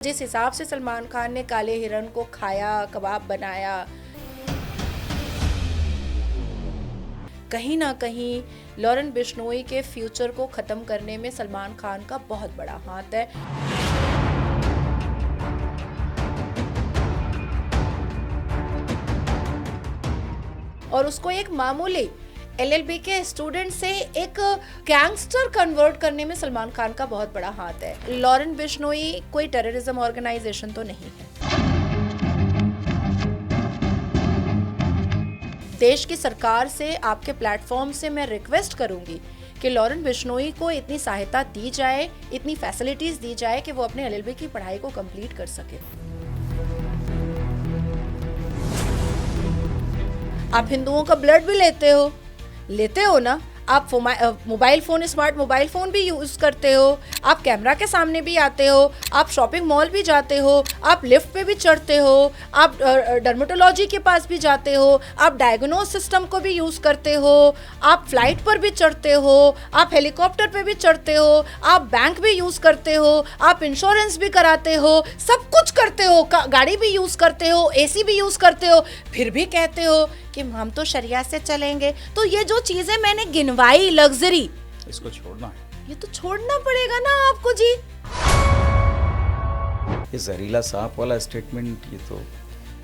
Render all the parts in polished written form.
जिस हिसाब से सलमान खान ने काले हिरण को खाया, कबाब बनाया, कहीं ना कहीं लॉरेन बिश्नोई के फ्यूचर को ख़त्म करने में सलमान खान का बहुत बड़ा हाथ है। और उसको एक मामूली एलएलबी के स्टूडेंट से एक गैंगस्टर कन्वर्ट करने में सलमान खान का बहुत बड़ा हाथ है। लॉरेन बिश्नोई कोई टेररिज्म ऑर्गेनाइजेशन तो नहीं है। देश की सरकार से, आपके प्लेटफॉर्म से मैं रिक्वेस्ट करूंगी कि लॉरेन बिश्नोई को इतनी सहायता दी जाए, इतनी फैसिलिटीज दी जाए कि वो अपने एलएलबी की पढ़ाई को कंप्लीट कर सके। आप हिंदुओं का ब्लड भी लेते हो ना। आप mobile phone, smart mobile phone भी यूज़ करते हो, आप कैमरा के सामने भी आते हो, आप शॉपिंग मॉल भी जाते हो, आप लिफ्ट पे भी चढ़ते हो, आप डर्मेटोलॉजी के पास भी जाते हो, आप डायग्नोज सिस्टम को भी यूज़ करते हो, आप फ्लाइट पर भी चढ़ते हो, आप हेलीकॉप्टर पे भी चढ़ते हो, आप बैंक भी यूज़ करते हो, आप इंश्योरेंस भी कराते हो, सब कुछ करते हो, गाड़ी भी यूज़ करते हो, एसी भी यूज़ करते हो, फिर भी कहते हो कि हम तो शरिया से चलेंगे। तो ये जो चीजें मैंने गिनवाई लग्जरी, इसको छोड़ना है, ये तो छोड़ना पड़ेगा ना आपको जी। ये जहरीला सांप वाला स्टेटमेंट, ये तो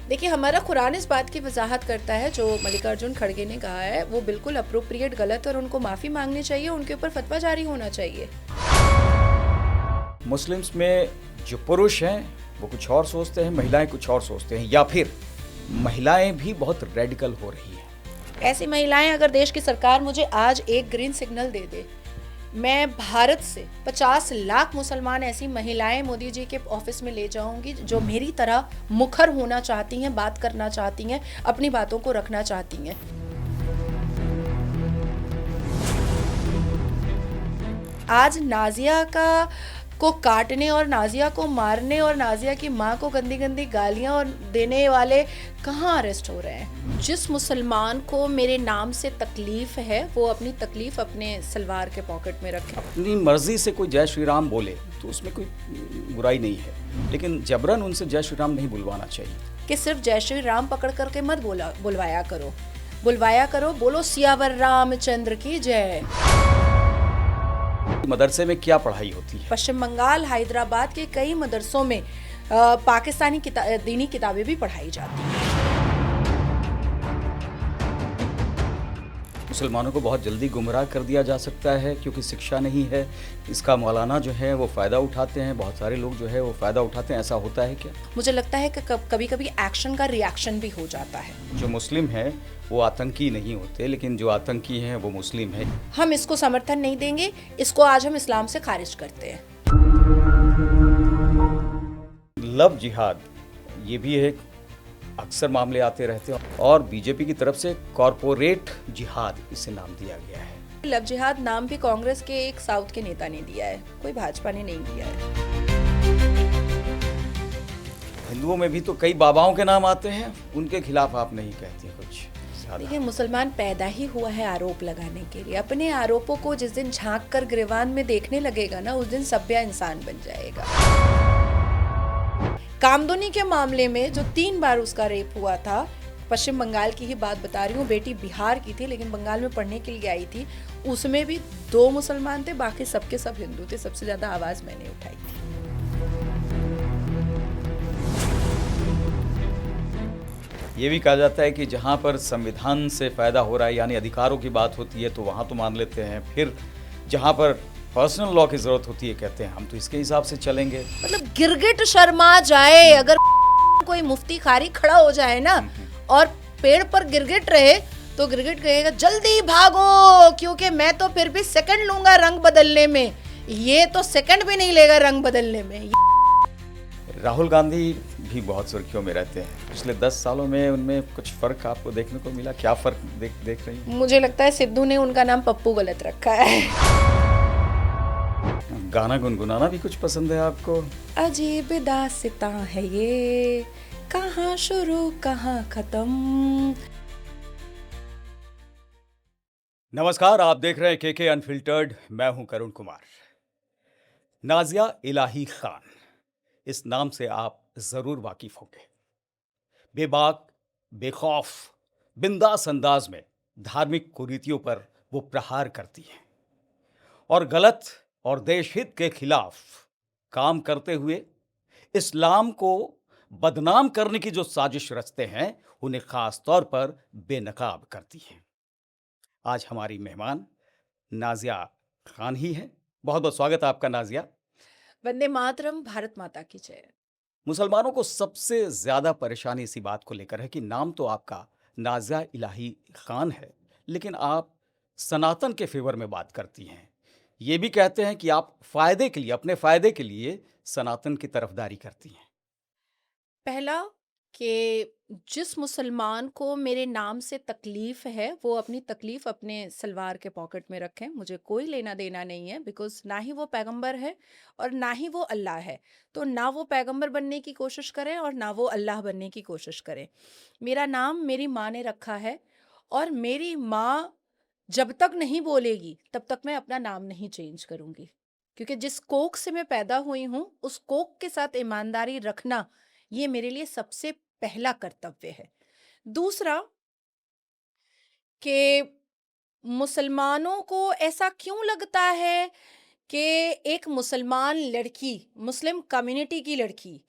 देखिए, हमारा कुरान इस बात की वजाहत करता है, जो मल्लिकार्जुन खड़गे ने कहा है वो बिल्कुल अप्रोप्रिएट गलत है और उनको माफी मांगनी चाहिए, उनके ऊपर फतवा जारी होना चाहिए। मुस्लिम्स में जो पुरुष हैं वो कुछ और सोचते हैं, महिलाएं कुछ और सोचते हैं, या फिर महिलाएं भी बहुत रेडिकल हो रही हैं। ऐसी महिलाएं, अगर देश की सरकार मुझे आज एक ग्रीन सिग्नल दे दे, मैं भारत से 50 लाख मुसलमान ऐसी महिलाएं मोदी जी के ऑफिस में ले जाऊंगी जो मेरी तरह मुखर होना चाहती हैं, बात करना चाहती हैं, अपनी बातों को रखना चाहती हैं। आज नाजिया को काटने और नाजिया को मारने और नाजिया की माँ को गंदी गंदी गालियाँ और देने वाले कहाँ अरेस्ट हो रहे हैं? जिस मुसलमान को मेरे नाम से तकलीफ है वो अपनी तकलीफ अपने सलवार के पॉकेट में रखे। अपनी मर्जी से कोई जय श्री राम बोले तो उसमें कोई बुराई नहीं है, लेकिन जबरन उनसे जय श्री राम नहीं बुलवाना चाहिए। कि सिर्फ जय श्री राम पकड़ करके मत बुलवाया करो, बोलो सियावर रामचंद्र की जय। मदरसे में क्या पढ़ाई होती है? पश्चिम बंगाल, हैदराबाद के कई मदरसों में पाकिस्तानी दीनी किताबें भी पढ़ाई जाती हैं। मुसलमानों को बहुत जल्दी गुमराह कर दिया जा सकता है क्योंकि शिक्षा नहीं है। इसका मौलाना जो है वो फ़ायदा उठाते हैं, बहुत सारे लोग जो है वो फ़ायदा उठाते हैं। ऐसा होता है क्या? मुझे लगता है कि कभी कभी एक्शन का रिएक्शन भी हो जाता है। जो मुस्लिम है वो आतंकी नहीं होते, लेकिन जो आतंकी हैं वो मुस्लिम है। हम इसको समर्थन नहीं देंगे, इसको आज हम इस्लाम से खारिज करते हैं। लव जिहाद, ये भी एक अक्सर मामले आते रहते हैं और बीजेपी की तरफ से कॉरपोरेट जिहाद इसे नाम दिया गया है। लव जिहाद नाम भी कांग्रेस के एक साउथ के नेता ने दिया है, कोई भाजपा ने नहीं दिया है। हिंदुओं में भी तो कई बाबाओं के नाम आते हैं, उनके खिलाफ आप नहीं कहती कुछ? देखिए, मुसलमान पैदा ही हुआ है आरोप लगाने के लिए। अपने आरोपों को जिस दिन झांक कर गिरवान में देखने लगेगा ना, उस दिन सभ्य इंसान बन जाएगा। कामदुनी के मामले में जो 3 बार उसका रेप हुआ था, पश्चिम बंगाल की ही बात बता रही हूँ, बेटी बिहार की थी लेकिन बंगाल में पढ़ने के लिए आई थी, उसमें भी 2 मुसलमान थे, बाकी सबके सब हिंदू थे। सबसे ज्यादा आवाज मैंने उठाई थी। ये भी कहा जाता है कि जहाँ पर संविधान से फायदा हो रहा है यानी अधिकारों की बात होती है तो वहाँ तो मान लेते हैं, फिर जहाँ पर पर्सनल लॉ की जरूरत होती है कहते हैं हम तो इसके हिसाब से चलेंगे। मतलब गिरगिट शर्मा जाए, अगर कोई मुफ्ती खारी खड़ा हो जाए ना और पेड़ पर गिरगिट रहे तो गिरगिट कहेगा जल्दी भागो, क्योंकि मैं तो फिर भी सेकंड लूंगा रंग बदलने में, ये तो सेकंड भी नहीं लेगा रंग बदलने में। राहुल गांधी भी बहुत सुर्खियों में रहते हैं। पिछले 10 सालों में उनमें कुछ फर्क आपको देखने को मिला? क्या फर्क देख रही हैं? मुझे लगता है सिद्धू ने उनका नाम पप्पू गलत रखा है। गाना गुनगुनाना भी कुछ पसंद है आपको? अजीब दास्तां है ये, कहाँ शुरू कहाँ खत्म। नमस्कार, आप देख रहे हैं केके अनफिल्टर्ड। मैं हूं करुण कुमार। नाजिया इलाही खान, इस नाम से आप ज़रूर वाकिफ़ होंगे। बेबाक, बेखौफ, बिंदास अंदाज में धार्मिक कुरीतियों पर वो प्रहार करती हैं और गलत और देशहित के खिलाफ काम करते हुए इस्लाम को बदनाम करने की जो साजिश रचते हैं, उन्हें खास तौर पर बेनकाब करती हैं। आज हमारी मेहमान नाज़िया खान ही हैं। बहुत बहुत स्वागत है आपका नाज़िया। वंदे मातरम, भारत माता की जय। मुसलमानों को सबसे ज़्यादा परेशानी इसी बात को लेकर है कि नाम तो आपका नाज़िया इलाही खान है, लेकिन आप सनातन के फेवर में बात करती हैं। ये भी कहते हैं कि आप फ़ायदे के लिए, अपने फ़ायदे के लिए सनातन की तरफदारी करती हैं। पहला कि जिस मुसलमान को मेरे नाम से तकलीफ है वो अपनी तकलीफ अपने सलवार के पॉकेट में रखें, मुझे कोई लेना देना नहीं है। बिकॉज ना ही वो पैगंबर है और ना ही वो अल्लाह है। तो ना वो पैगंबर बनने की कोशिश करें और ना वो अल्लाह बनने की कोशिश करें। मेरा नाम मेरी माँ ने रखा है और मेरी माँ जब तक नहीं बोलेगी तब तक मैं अपना नाम नहीं चेंज करूंगी, क्योंकि जिस कोख से मैं पैदा हुई हूँ उस कोख के साथ ईमानदारी रखना ये मेरे लिए सबसे पहला कर्तव्य है। दूसरा कि मुसलमानों को ऐसा क्यों लगता है कि एक मुसलमान लड़की, मुस्लिम कम्युनिटी की लड़की,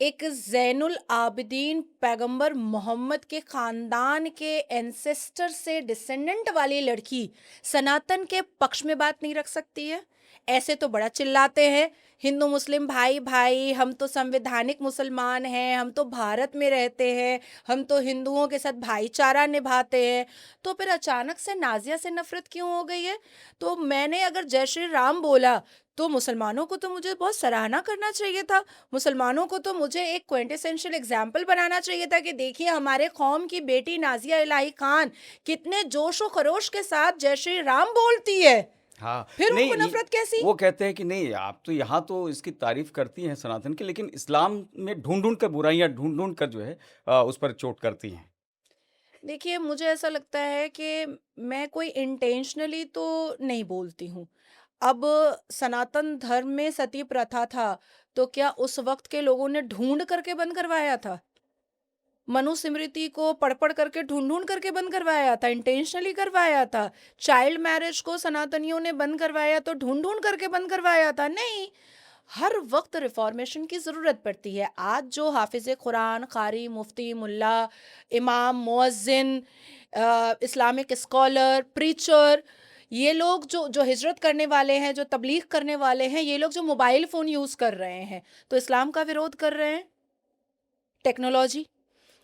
एक ज़ैनुल आबिदीन पैगंबर मोहम्मद के ख़ानदान के एंसेस्टर से डिसेंडेंट वाली लड़की सनातन के पक्ष में बात नहीं रख सकती है। ऐसे तो बड़ा चिल्लाते हैं हिंदू मुस्लिम भाई भाई, हम तो संवैधानिक मुसलमान हैं, हम तो भारत में रहते हैं, हम तो हिंदुओं के साथ भाईचारा निभाते हैं। तो फिर अचानक से नाज़िया से नफ़रत क्यों हो गई है? तो मैंने अगर जय श्री राम बोला तो मुसलमानों को तो मुझे बहुत सराहना करना चाहिए था। मुसलमानों को तो मुझे एक क्विंटेसेंशियल एग्जाम्पल बनाना चाहिए था कि देखिए हमारे कौम की बेटी नाज़िया इलाही खान कितने जोश व खरोश के साथ जय श्री राम बोलती है। हाँ, फिर नहीं उनको नफरत कैसी? वो कहते हैं कि नहीं, आप तो यहाँ तो इसकी तारीफ करती हैं सनातन की, लेकिन इस्लाम में ढूंढ-ढूंढ कर बुराइयाँ ढूंढ-ढूंढ कर जो है उस पर चोट करती हैं। देखिए मुझे ऐसा लगता है कि मैं कोई इंटेंशनली तो नहीं बोलती हूँ। अब सनातन धर्म में सती प्रथा था, तो क्या उस वक्त के लोगों ने ढूंढ करके बंद करवाया था? मनुस्मृति को पढ़-पढ़ करके ढूँढ-ढूँढ करके बंद करवाया था, इंटेंशनली करवाया था। चाइल्ड मैरिज को सनातनियों ने बंद करवाया तो ढूँढ-ढूँढ करके बंद करवाया था, नहीं। हर वक्त रिफॉर्मेशन की ज़रूरत पड़ती है। आज जो हाफ़िज़ कुरान, क़ारी, मुफ्ती, मुल्ला, इमाम, मुअज़्ज़िन, इस्लामिक स्कॉलर, प्रीचर, ये लोग जो जो हिजरत करने वाले हैं, जो तबलीग करने वाले हैं, ये लोग जो मोबाइल फ़ोन यूज़ कर रहे हैं, तो इस्लाम का विरोध कर रहे हैं। टेक्नोलॉजी,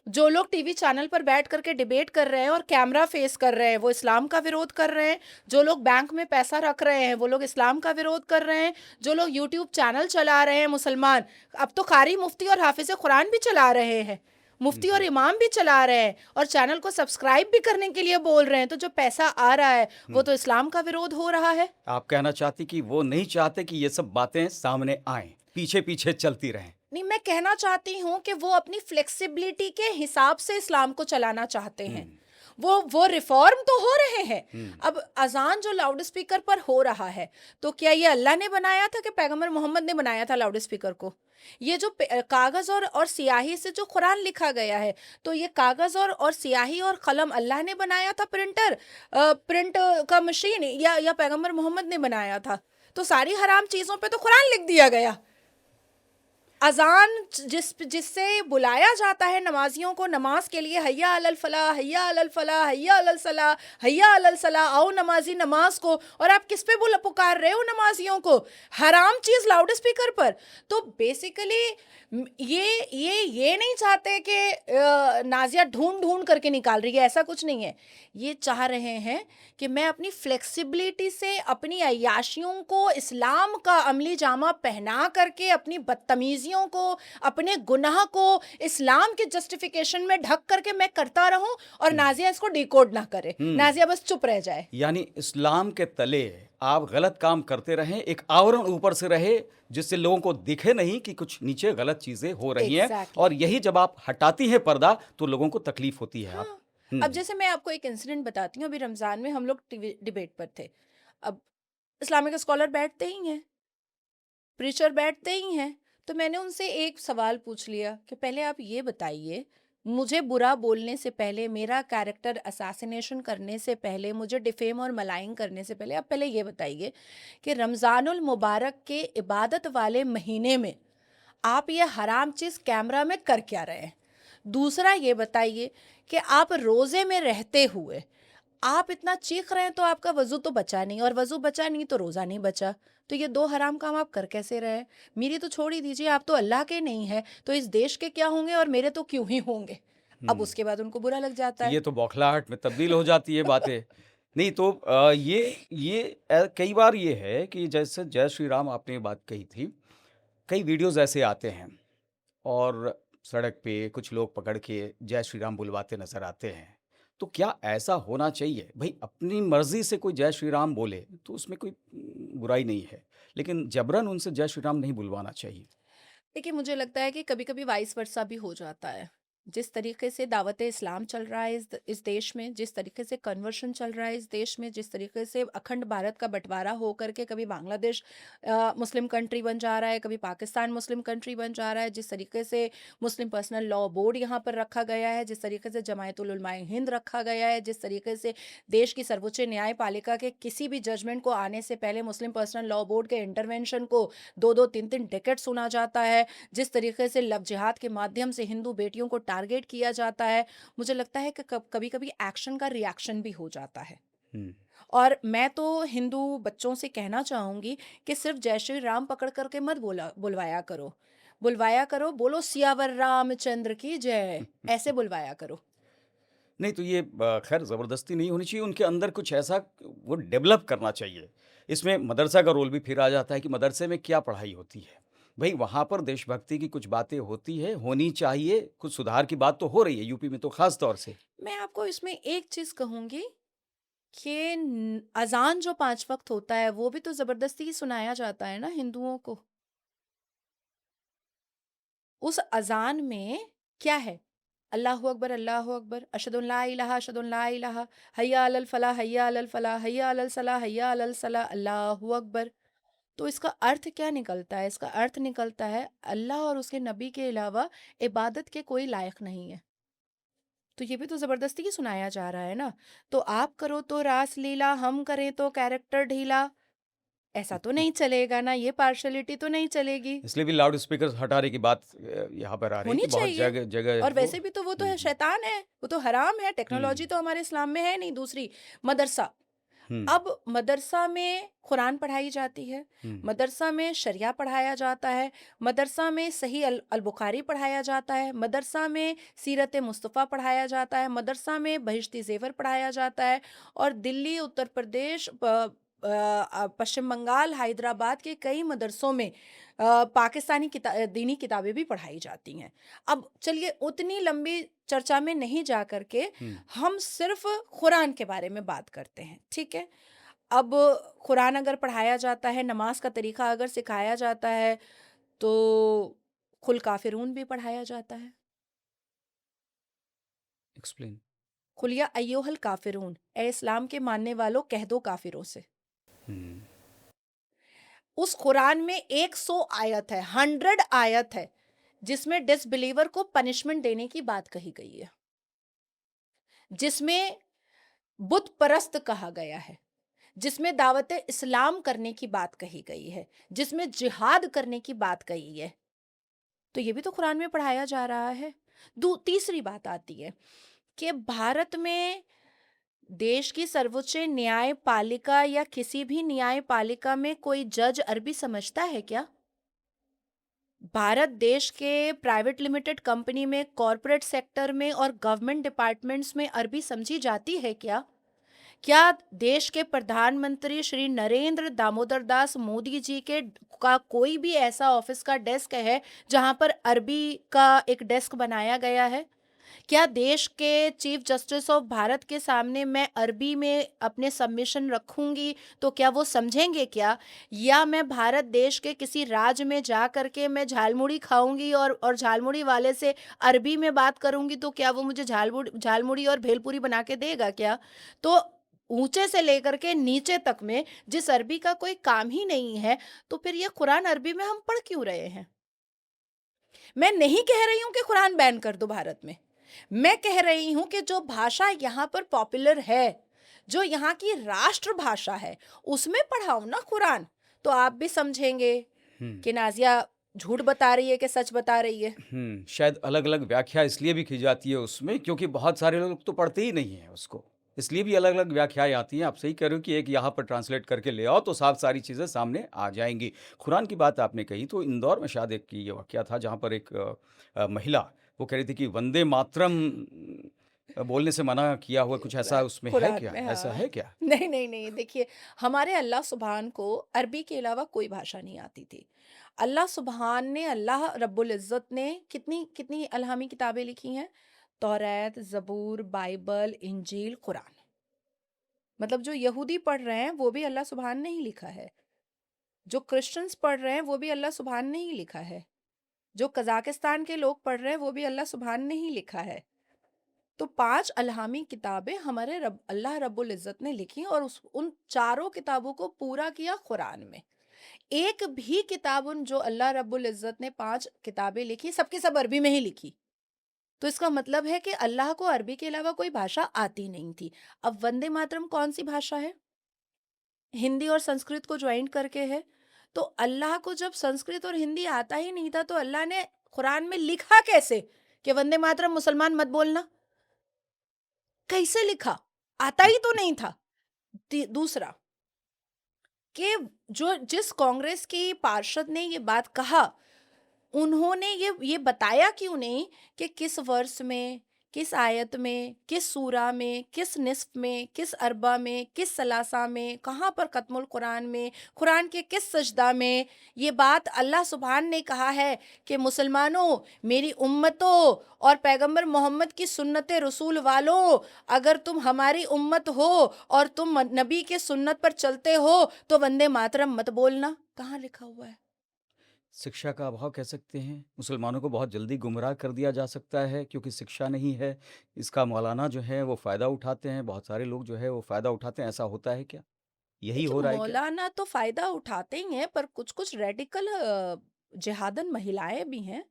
जो लोग टीवी चैनल पर बैठ करके डिबेट कर रहे हैं और कैमरा फेस कर रहे हैं वो इस्लाम का विरोध कर रहे हैं। जो लोग बैंक में पैसा रख रहे हैं वो लोग इस्लाम का विरोध कर रहे हैं। जो लोग यूट्यूब चैनल चला रहे हैं मुसलमान, अब तो कारी मुफ्ती और हाफिज़ कुरान भी चला रहे हैं, मुफ्ती और जी। इमाम भी चला रहे हैं और चैनल को सब्सक्राइब भी करने के लिए बोल रहे हैं। तो जो पैसा आ रहा है वो तो इस्लाम का विरोध हो रहा है। आप कहना चाहती कि वो नहीं चाहते कि ये सब बातें सामने आएं, पीछे-पीछे चलती रहें। नहीं, मैं कहना चाहती हूँ कि वो अपनी फ्लेक्सिबिलिटी के हिसाब से इस्लाम को चलाना चाहते हैं। वो रिफॉर्म तो हो रहे हैं। अब अजान जो लाउड स्पीकर पर हो रहा है, तो क्या ये अल्लाह ने बनाया था कि पैगंबर मोहम्मद ने बनाया था लाउड स्पीकर को? ये जो कागज़ और स्याही से जो कुरान लिखा गया है, तो ये कागज़ और स्याही और कलम अल्लाह ने बनाया था, प्रिंट का मशीन या पैगंबर मोहम्मद ने बनाया था? तो सारी हराम चीज़ों पे तो कुरान लिख दिया गया। अजान जिससे बुलाया जाता है नमाजियों को नमाज के लिए, हैया अलल फलाह, हैया अलल फलाह, हैया अलल सलाह, हैया अलल सलाह, आओ नमाजी नमाज को, और आप किस पे पुकार रहे हो नमाजियों को? हराम चीज़ लाउड स्पीकर पर। तो बेसिकली ये नहीं चाहते कि नाज़िया ढूंढ ढूंढ करके निकाल रही है, ऐसा कुछ नहीं है। ये चाह रहे हैं कि मैं अपनी फ्लेक्सिबिलिटी से अपनी अय्याशियों को इस्लाम का अमली जामा पहना करके, अपनी बदतमीजियों को, अपने गुनाह को इस्लाम के जस्टिफिकेशन में ढक करके मैं करता रहूं और नाज़िया इसको डिकोड ना करे, नाज़िया बस चुप रह जाए। यानी इस्लाम के तले आप गलत काम करते रहें, एक आवरण ऊपर से रहे जिससे लोगों को दिखे नहीं कि कुछ नीचे गलत चीजें हो रही हैं। Exactly. और यही जब आप हटाती हैं पर्दा तो लोगों को तकलीफ होती है। आप अब जैसे मैं आपको एक इंसिडेंट बताती हूँ। अभी रमज़ान में हम लोग डिबेट पर थे। अब इस्लामिक स्कॉलर बैठते ही हैं, प्रीचर बैठते ही हैं, तो मैंने उनसे एक सवाल पूछ लिया कि पहले आप ये बताइए, मुझे बुरा बोलने से पहले, मेरा कैरेक्टर असैसिनेशन करने से पहले, मुझे डिफेम और मलाइन करने से पहले आप पहले ये बताइए कि रमज़ानुल मुबारक के इबादत वाले महीने में आप ये हराम चीज़ कैमरा में कर क्या रहे हैं? दूसरा ये बताइए कि आप रोज़े में रहते हुए आप इतना चीख रहे हैं तो आपका वज़ू तो बचा नहीं, और वज़ू बचा नहीं तो रोज़ा नहीं बचा। तो ये 2 हराम काम आप कर कैसे रहे हैं? मेरी तो छोड़ ही दीजिए, आप तो अल्लाह के नहीं हैं, तो इस देश के क्या होंगे और मेरे तो क्यों ही होंगे? अब हम्म। उसके बाद उनको बुरा लग जाता तो है। ये तो बौखलाहट में तब्दील हो जाती है बातें। नहीं तो ये कई बार ये है कि जैसे जय श्री राम आपने ये बात कही थी, कई वीडियोज़ ऐसे आते हैं और सड़क पे कुछ लोग पकड़ के जय श्री राम बुलवाते नज़र आते हैं। तो क्या ऐसा होना चाहिए? भई अपनी मर्ज़ी से कोई जय श्री राम बोले तो उसमें कोई बुराई नहीं है, लेकिन जबरन उनसे जय श्री राम नहीं बुलवाना चाहिए। देखिए, मुझे लगता है कि कभी-कभी वाइस वर्सा भी हो जाता है। जिस तरीके से दावत इस्लाम चल रहा है इस देश में, जिस तरीके से कन्वर्शन चल रहा है इस देश में, जिस तरीके से अखंड भारत का बँटवारा हो कर के कभी बांग्लादेश मुस्लिम कंट्री बन जा रहा है, कभी पाकिस्तान मुस्लिम कंट्री बन जा रहा है, जिस तरीके से मुस्लिम पर्सनल लॉ बोर्ड यहाँ पर रखा गया है, जिस तरीके से जमायतुल उलमाए हिंद रखा गया है, जिस तरीके से देश की सर्वोच्च न्यायपालिका के किसी भी जजमेंट को आने से पहले मुस्लिम पर्सनल लॉ बोर्ड के इंटरवेंशन को 2-2 3-3 डेकेड सुना जाता है, जिस तरीके से लव जिहाद के माध्यम से हिंदू बेटियों को टारगेट किया जाता है, मुझे लगता है कि कभी-कभी एक्शन का रिएक्शन भी हो जाता है। हुँ। और मैं तो हिंदू बच्चों से कहना चाहूँगी कि सिर्फ़ जय श्री राम पकड़ कर के मत बुलवाया करो। बुलवाया करो, बोलो सियावर रामचंद्र की जय, ऐसे बुलवाया करो। नहीं तो ये ख़ैर ज़बरदस्ती नहीं होनी चाहिए, उनके अंदर कुछ ऐसा वो डेवलप करना चाहिए। इसमें मदरसा का रोल भी फिर आ जाता है कि मदरसे में क्या पढ़ाई होती है। भई वहाँ पर देशभक्ति की कुछ बातें होती हैं, होनी चाहिए, कुछ सुधार की बात तो हो रही है यूपी में तो ख़ास तौर से। मैं आपको इसमें एक चीज़ कहूँगी कि अज़ान जो 5 वक़्त होता है, वो भी तो ज़बरदस्ती ही सुनाया जाता है ना हिंदुओं को। उस अज़ान में क्या है? अल्लाहु अकबर, अशहदु अन ला इलाहा, अशहदु अन ला इलाहा, हय्या अलल फलाह, हय्या अलल फलाह, हय्या अलल सलाह, हय्या अलल सलाह, अल्लाहु अकबर। तो इसका अर्थ क्या निकलता है? इसका अर्थ निकलता है अल्लाह और उसके नबी के अलावा इबादत के कोई लायक नहीं है। तो ये भी तो ज़बरदस्ती ही सुनाया जा रहा है ना। तो आप करो तो रास लीला, हम करें तो कैरेक्टर ढीला, ऐसा तो नहीं चलेगा ना, ये पार्शियलिटी तो नहीं चलेगी। इसलिए भी लाउड स्पीकर हटाने की बात यहाँ पर आ रही है होनी कि बहुत चाहिए। जगह जगह और वो वैसे भी तो वो तो हुँ, है हुँ, शैतान है, वो तो हराम है, टेक्नोलॉजी हुँ, तो हमारे इस्लाम में है नहीं। दूसरी मदरसा, हुँ, अब मदरसा में कुरान पढ़ाई जाती है, हुँ। मदरसा में शरिया पढ़ाया जाता है, मदरसा में सही अल बुखारी पढ़ाया जाता है, मदरसा में सीरत मुस्तफ़ा पढ़ाया जाता है, मदरसा में बहिश्ती ज़ेवर पढ़ाया जाता है, और दिल्ली, उत्तर प्रदेश, पश्चिम बंगाल, हैदराबाद के कई मदरसों में पाकिस्तानी दीनी किताबें भी पढ़ाई जाती हैं। अब चलिए उतनी लंबी चर्चा में नहीं जा कर के हुँ। हम सिर्फ़ कुरान के बारे में बात करते हैं, ठीक है? अब कुरान अगर पढ़ाया जाता है, नमाज़ का तरीक़ा अगर सिखाया जाता है, तो कुल काफ़िरून भी पढ़ाया जाता है। एक्सप्लेन। कुल या अय्युहल काफ़िरून, ए इस्लाम के मानने वालों कह दो काफ़िरों से। हुँ, उस कुरान में 100 आयत है, 100 आयत है, जिसमें डिसबिलीवर को पनिशमेंट देने की बात कही गई है। जिसमें बुत परस्त कहा गया है, जिसमें दावत इस्लाम करने की बात कही गई है, जिसमें जिहाद करने की बात कही है। तो ये भी तो कुरान में पढ़ाया जा रहा है। तीसरी बात आती है कि भारत में देश की सर्वोच्च न्यायपालिका या किसी भी न्यायपालिका में कोई जज अरबी समझता है क्या? भारत देश के प्राइवेट लिमिटेड कंपनी में, कॉरपोरेट सेक्टर में और गवर्नमेंट डिपार्टमेंट्स में अरबी समझी जाती है क्या? क्या देश के प्रधानमंत्री श्री नरेंद्र दामोदर दास मोदी जी के का कोई भी ऐसा ऑफिस का डेस्क है जहां पर अरबी का एक डेस्क बनाया गया है? क्या देश के चीफ जस्टिस ऑफ भारत के सामने मैं अरबी में अपने सबमिशन रखूंगी तो क्या वो समझेंगे क्या? या मैं भारत देश के किसी राज्य में जा करके मैं झालमुड़ी खाऊंगी और झालमुड़ी वाले से अरबी में बात करूंगी तो क्या वो मुझे झालमुड़ी और भेलपूरी बना के देगा क्या? तो ऊंचे से लेकर के नीचे तक में जिस अरबी का कोई काम ही नहीं है, तो फिर ये कुरान अरबी में हम पढ़ क्यों रहे हैं? मैं नहीं कह रही हूँ कि कुरान बैन कर दो भारत में, मैं कह रही हूँ कि जो भाषा यहाँ पर पॉपुलर है, जो यहाँ की राष्ट्र भाषा है, उसमें पढ़ाओ ना कुरान, तो आप भी समझेंगे कि नाजिया झूठ बता रही है कि सच बता रही है। शायद अलग-अलग व्याख्या इसलिए भी की जाती है उसमें क्योंकि बहुत सारे लोग तो पढ़ते ही नहीं हैं उसको। इसलिए भी अलग-अलग व्याख्याएँ आती हैं। आप सही कह रहे हो कि एक यहाँ पर ट्रांसलेट करके ले आओ तो साफ सारी चीज़ें सामने आ जाएँगी। कुरान की बात आपने कही तो इंदौर में शायद एक ये वाक़या था जहाँ पर एक महिला वो कह रही थी कि वंदे मातरम बोलने से मना किया हुआ कुछ ऐसा उसमें है कुरान क्या? में, ऐसा हाँ। है क्या? नहीं, नहीं, नहीं, देखिए, हमारे अल्लाह सुब्हान को अरबी के अलावा कोई भाषा नहीं आती थी। अल्लाह सुब्हान ने, अल्लाह रब्बुल इज़्ज़त ने कितनी कितनी इल्हामी किताबें लिखी हैं? तौरात, ज़बूर, बाइबल, इंजील, कुरान। मतलब जो यहूदी पढ़ रहे हैं वो भी अल्लाह सुब्हान ने ही लिखा है। जो क्रिश्चियंस पढ़ रहे हैं वो भी अल्लाह सुब्हान ने ही लिखा है। जो कज़ाकिस्तान के लोग पढ़ रहे हैं वो भी अल्लाह सुब्हान ने ही लिखा है। तो 5 अल्हामी किताबें हमारे अल्लाह रब्बुल इज़्ज़त ने लिखी और उन चारों किताबों को पूरा किया कुरान में। एक भी किताब उन जो अल्लाह रब्बुल इज़्ज़त ने 5 किताबें लिखी, सबकी सब अरबी में ही लिखी। तो इसका मतलब है कि अल्लाह को अरबी के अलावा कोई भाषा आती नहीं थी। अब वंदे मातरम कौन-सी भाषा है? हिंदी और संस्कृत को जॉइन करके है। तो अल्लाह को जब संस्कृत और हिंदी आता ही नहीं था तो अल्लाह ने कुरान में लिखा कैसे कि वंदे मातरम मुसलमान मत बोलना? कैसे लिखा? आता ही तो नहीं था। दूसरा कि जो जिस कांग्रेस की पार्षद ने ये बात कहा, उन्होंने ये बताया क्यों नहीं कि किस वर्ष में, किस आयत में, किस सूरा में, किस निस्फ में, किस अरबा में, किस सलासा में, कहाँ पर खत्मुल कुरान में, कुरान के किस सजदा में ये बात अल्लाह सुब्हान ने कहा है कि मुसलमानों, मेरी उम्मतों और पैगंबर मोहम्मद की सुन्नत रसूल वालों, अगर तुम हमारी उम्मत हो और तुम नबी के सुन्नत पर चलते हो तो वंदे मातरम मत बोलना। कहाँ लिखा हुआ है? शिक्षा का अभाव कह सकते हैं। मुसलमानों को बहुत जल्दी गुमराह कर दिया जा सकता है क्योंकि शिक्षा नहीं है। इसका मौलाना जो है वो फ़ायदा उठाते हैं, बहुत सारे लोग जो है वो फ़ायदा उठाते हैं, ऐसा होता है क्या? यही देखिए, हो रहा है क्या? मौलाना तो फायदा उठाते ही हैं, पर कुछ कुछ रेडिकल जिहादन महिलाएं भी हैं।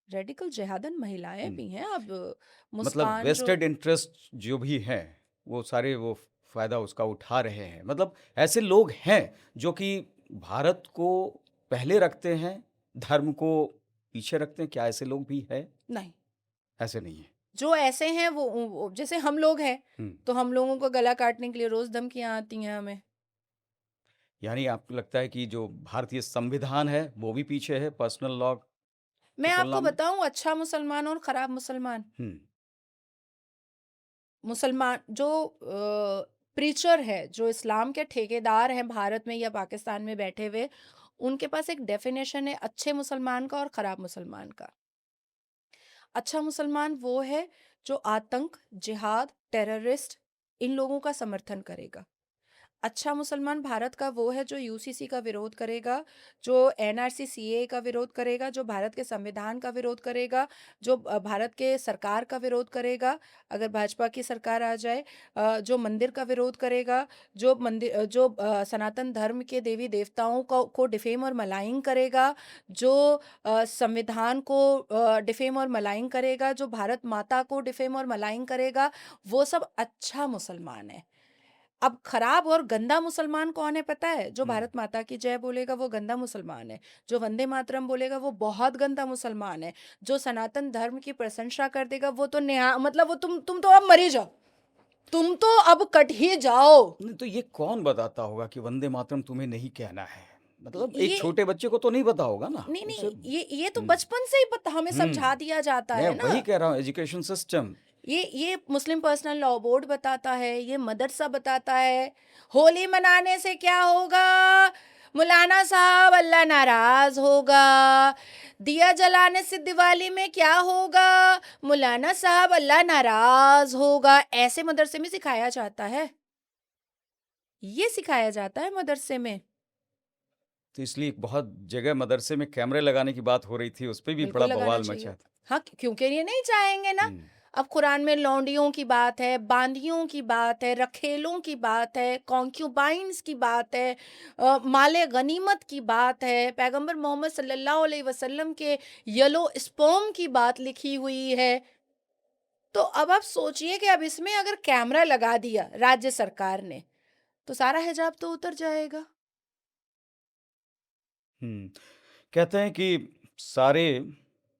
रेडिकल जिहादन महिलाएं हुँ, भी हैं। अब मतलब मुस्कान जो, वेस्टेड इंटरेस्ट जो भी हैं, वो सारे वो फ़ायदा उसका उठा रहे हैं। मतलब ऐसे लोग हैं जो कि भारत को पहले रखते हैं, धर्म को पीछे रखते हैं, क्या ऐसे लोग भी हैं? नहीं, ऐसे नहीं हैं। जो ऐसे हैं वो जैसे हम लोग हैं, हुँ। तो हम लोगों को गला काटने के लिए रोज धमकियां आती हैं हमें। यानी आपको लगता है कि जो भारतीय संविधान है, वो भी पीछे है पर्सनल लॉ की मैं तुलना आपको में? बताऊं, अच्छा मुसलमान और खराब मुसलमान। हुँ, मुसलमान जो प्रीचर है, जो इस्लाम के ठेकेदार हैं भारत में या पाकिस्तान में बैठे हुए, उनके पास एक डेफिनेशन है अच्छे मुसलमान का और खराब मुसलमान का। अच्छा मुसलमान वो है जो आतंक, जिहाद, टेररिस्ट, इन लोगों का समर्थन करेगा। अच्छा मुसलमान भारत का वो है जो यूसीसी का विरोध करेगा, जो एनआरसी सीएए का विरोध करेगा, जो भारत के संविधान का विरोध करेगा, जो भारत के सरकार का विरोध करेगा अगर भाजपा की सरकार आ जाए, जो मंदिर का विरोध करेगा, सनातन धर्म के देवी देवताओं को डिफेम और मलाइन करेगा, जो संविधान को डिफेम और मलाइन करेगा, जो भारत माता को डिफेम और मलाइन करेगा, वो सब अच्छा मुसलमान है। अब खराब और गंदा मुसलमान कौन है पता है? जो हुँ। भारत माता की जय बोलेगा वो गंदा मुसलमान है। जो वंदे मातरम बोलेगा वो बहुत गंदा मुसलमान है। जो सनातन धर्म की प्रशंसा कर देगा वो तो मतलब वो तुम तो अब मर ही जाओ। तुम तो अब कट ही जाओ। नहीं तो ये कौन बताता होगा कि वंदे मातरम तुम्हें नहीं कहना है? मतलब एक ये छोटे बच्चे को तो नहीं पता होगा ना? नहीं उसे नहीं, ये तो हुँ, बचपन से ही पता हमें समझा हुँ। दिया जाता मैं है वही ना। कह रहा हूँ एजुकेशन सिस्टम। ये मुस्लिम पर्सनल लॉ बोर्ड बताता है, ये मदरसा बताता है। होली मनाने से क्या होगा? मौलाना साहब अल्लाह नाराज होगा। दिया जलाने से दिवाली में क्या होगा? मौलाना साहब अल्लाह नाराज होगा। ऐसे मदरसे में सिखाया जाता है। ये सिखाया जाता है मदरसे में। तो इसलिए बहुत जगह मदरसे में कैमरे लगाने की बात हो रही थी, उस पे भी बड़ा बिल्कुल लगाना बवाल चाहिए। मचा था। हाँ, क्योंकि ये नहीं चाहेंगे ना। हुँ। अब कुरान में लौंडियों की बात है, बांदियों की बात है, रखेलों की बात है, कॉन्क्यूबाइन्स की बात है, माले गनीमत की बात है, पैगंबर मोहम्मद सल्लल्लाहु अलैहि वसल्लम के येलो स्पर्म की बात लिखी हुई है। तो अब आप सोचिए कि अब इसमें अगर कैमरा लगा दिया राज्य सरकार ने, तो सारा हिजाब तो उतर जाएगा। हुँ। कहते हैं कि सारे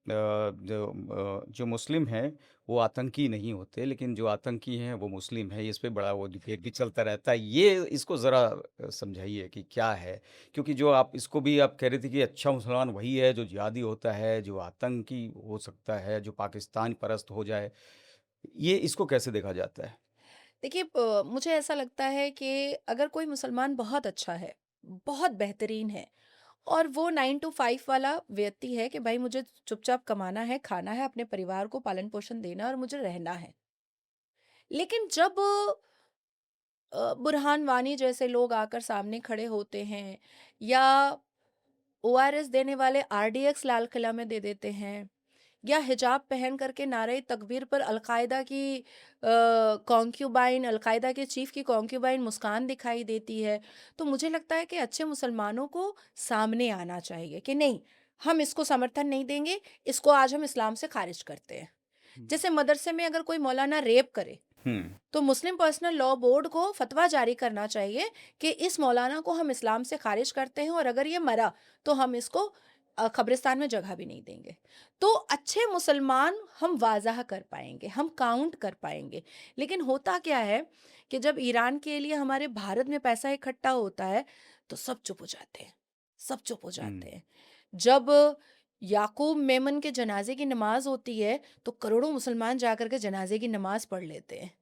जो मुस्लिम हैं, वो आतंकी नहीं होते, लेकिन जो आतंकी हैं, वो मुस्लिम हैं। इस पे बड़ा वो डिबेट भी चलता रहता है। ये इसको ज़रा समझाइए कि क्या है? क्योंकि जो आप इसको भी आप कह रहे थे कि अच्छा मुसलमान वही है जो जिहादी होता है, जो आतंकी हो सकता है, जो पाकिस्तान परस्त हो जाए। ये इसको कैसे देखा जाता है? देखिए मुझे ऐसा लगता है कि अगर कोई मुसलमान बहुत अच्छा है, बहुत बेहतरीन है और वो 9 टू 5 वाला व्यक्ति है कि भाई मुझे चुपचाप कमाना है, खाना है, अपने परिवार को पालन-पोषण देना है और मुझे रहना है। लेकिन जब बुरहान वानी जैसे लोग आकर सामने खड़े होते हैं या ओआरएस देने वाले आरडीएक्स लाल किला में दे देते हैं या हिजाब पहन करके नारे तकबीर पर अलकायदा की कॉन्क्यूबाइन अलकायदा के चीफ की कॉन्क्यूबाइन मुस्कान दिखाई देती है, तो मुझे लगता है कि अच्छे मुसलमानों को सामने आना चाहिए कि नहीं, हम इसको समर्थन नहीं देंगे, इसको आज हम इस्लाम से खारिज करते हैं। हुँ। जैसे मदरसे में अगर कोई मौलाना रेप करे हुँ। तो मुस्लिम पर्सनल लॉ बोर्ड को फतवा जारी करना चाहिए कि इस मौलाना को हम इस्लाम से खारिज करते हैं और अगर ये मरा तो हम इसको कब्रिस्तान में जगह भी नहीं देंगे। तो अच्छे मुसलमान हम वाज़ाह कर पाएँगे, हम काउंट कर पाएँगे। लेकिन होता क्या है कि जब ईरान के लिए हमारे भारत में पैसा इकट्ठा होता है, तो सब चुप हो जाते हैं, सब चुप हो हुँ। जाते हैं। जब याकूब मेमन के जनाज़े की नमाज़ होती है, तो करोड़ों मुसलमान जाकर के जनाज़े की नमाज़ पढ़ लेते हैं।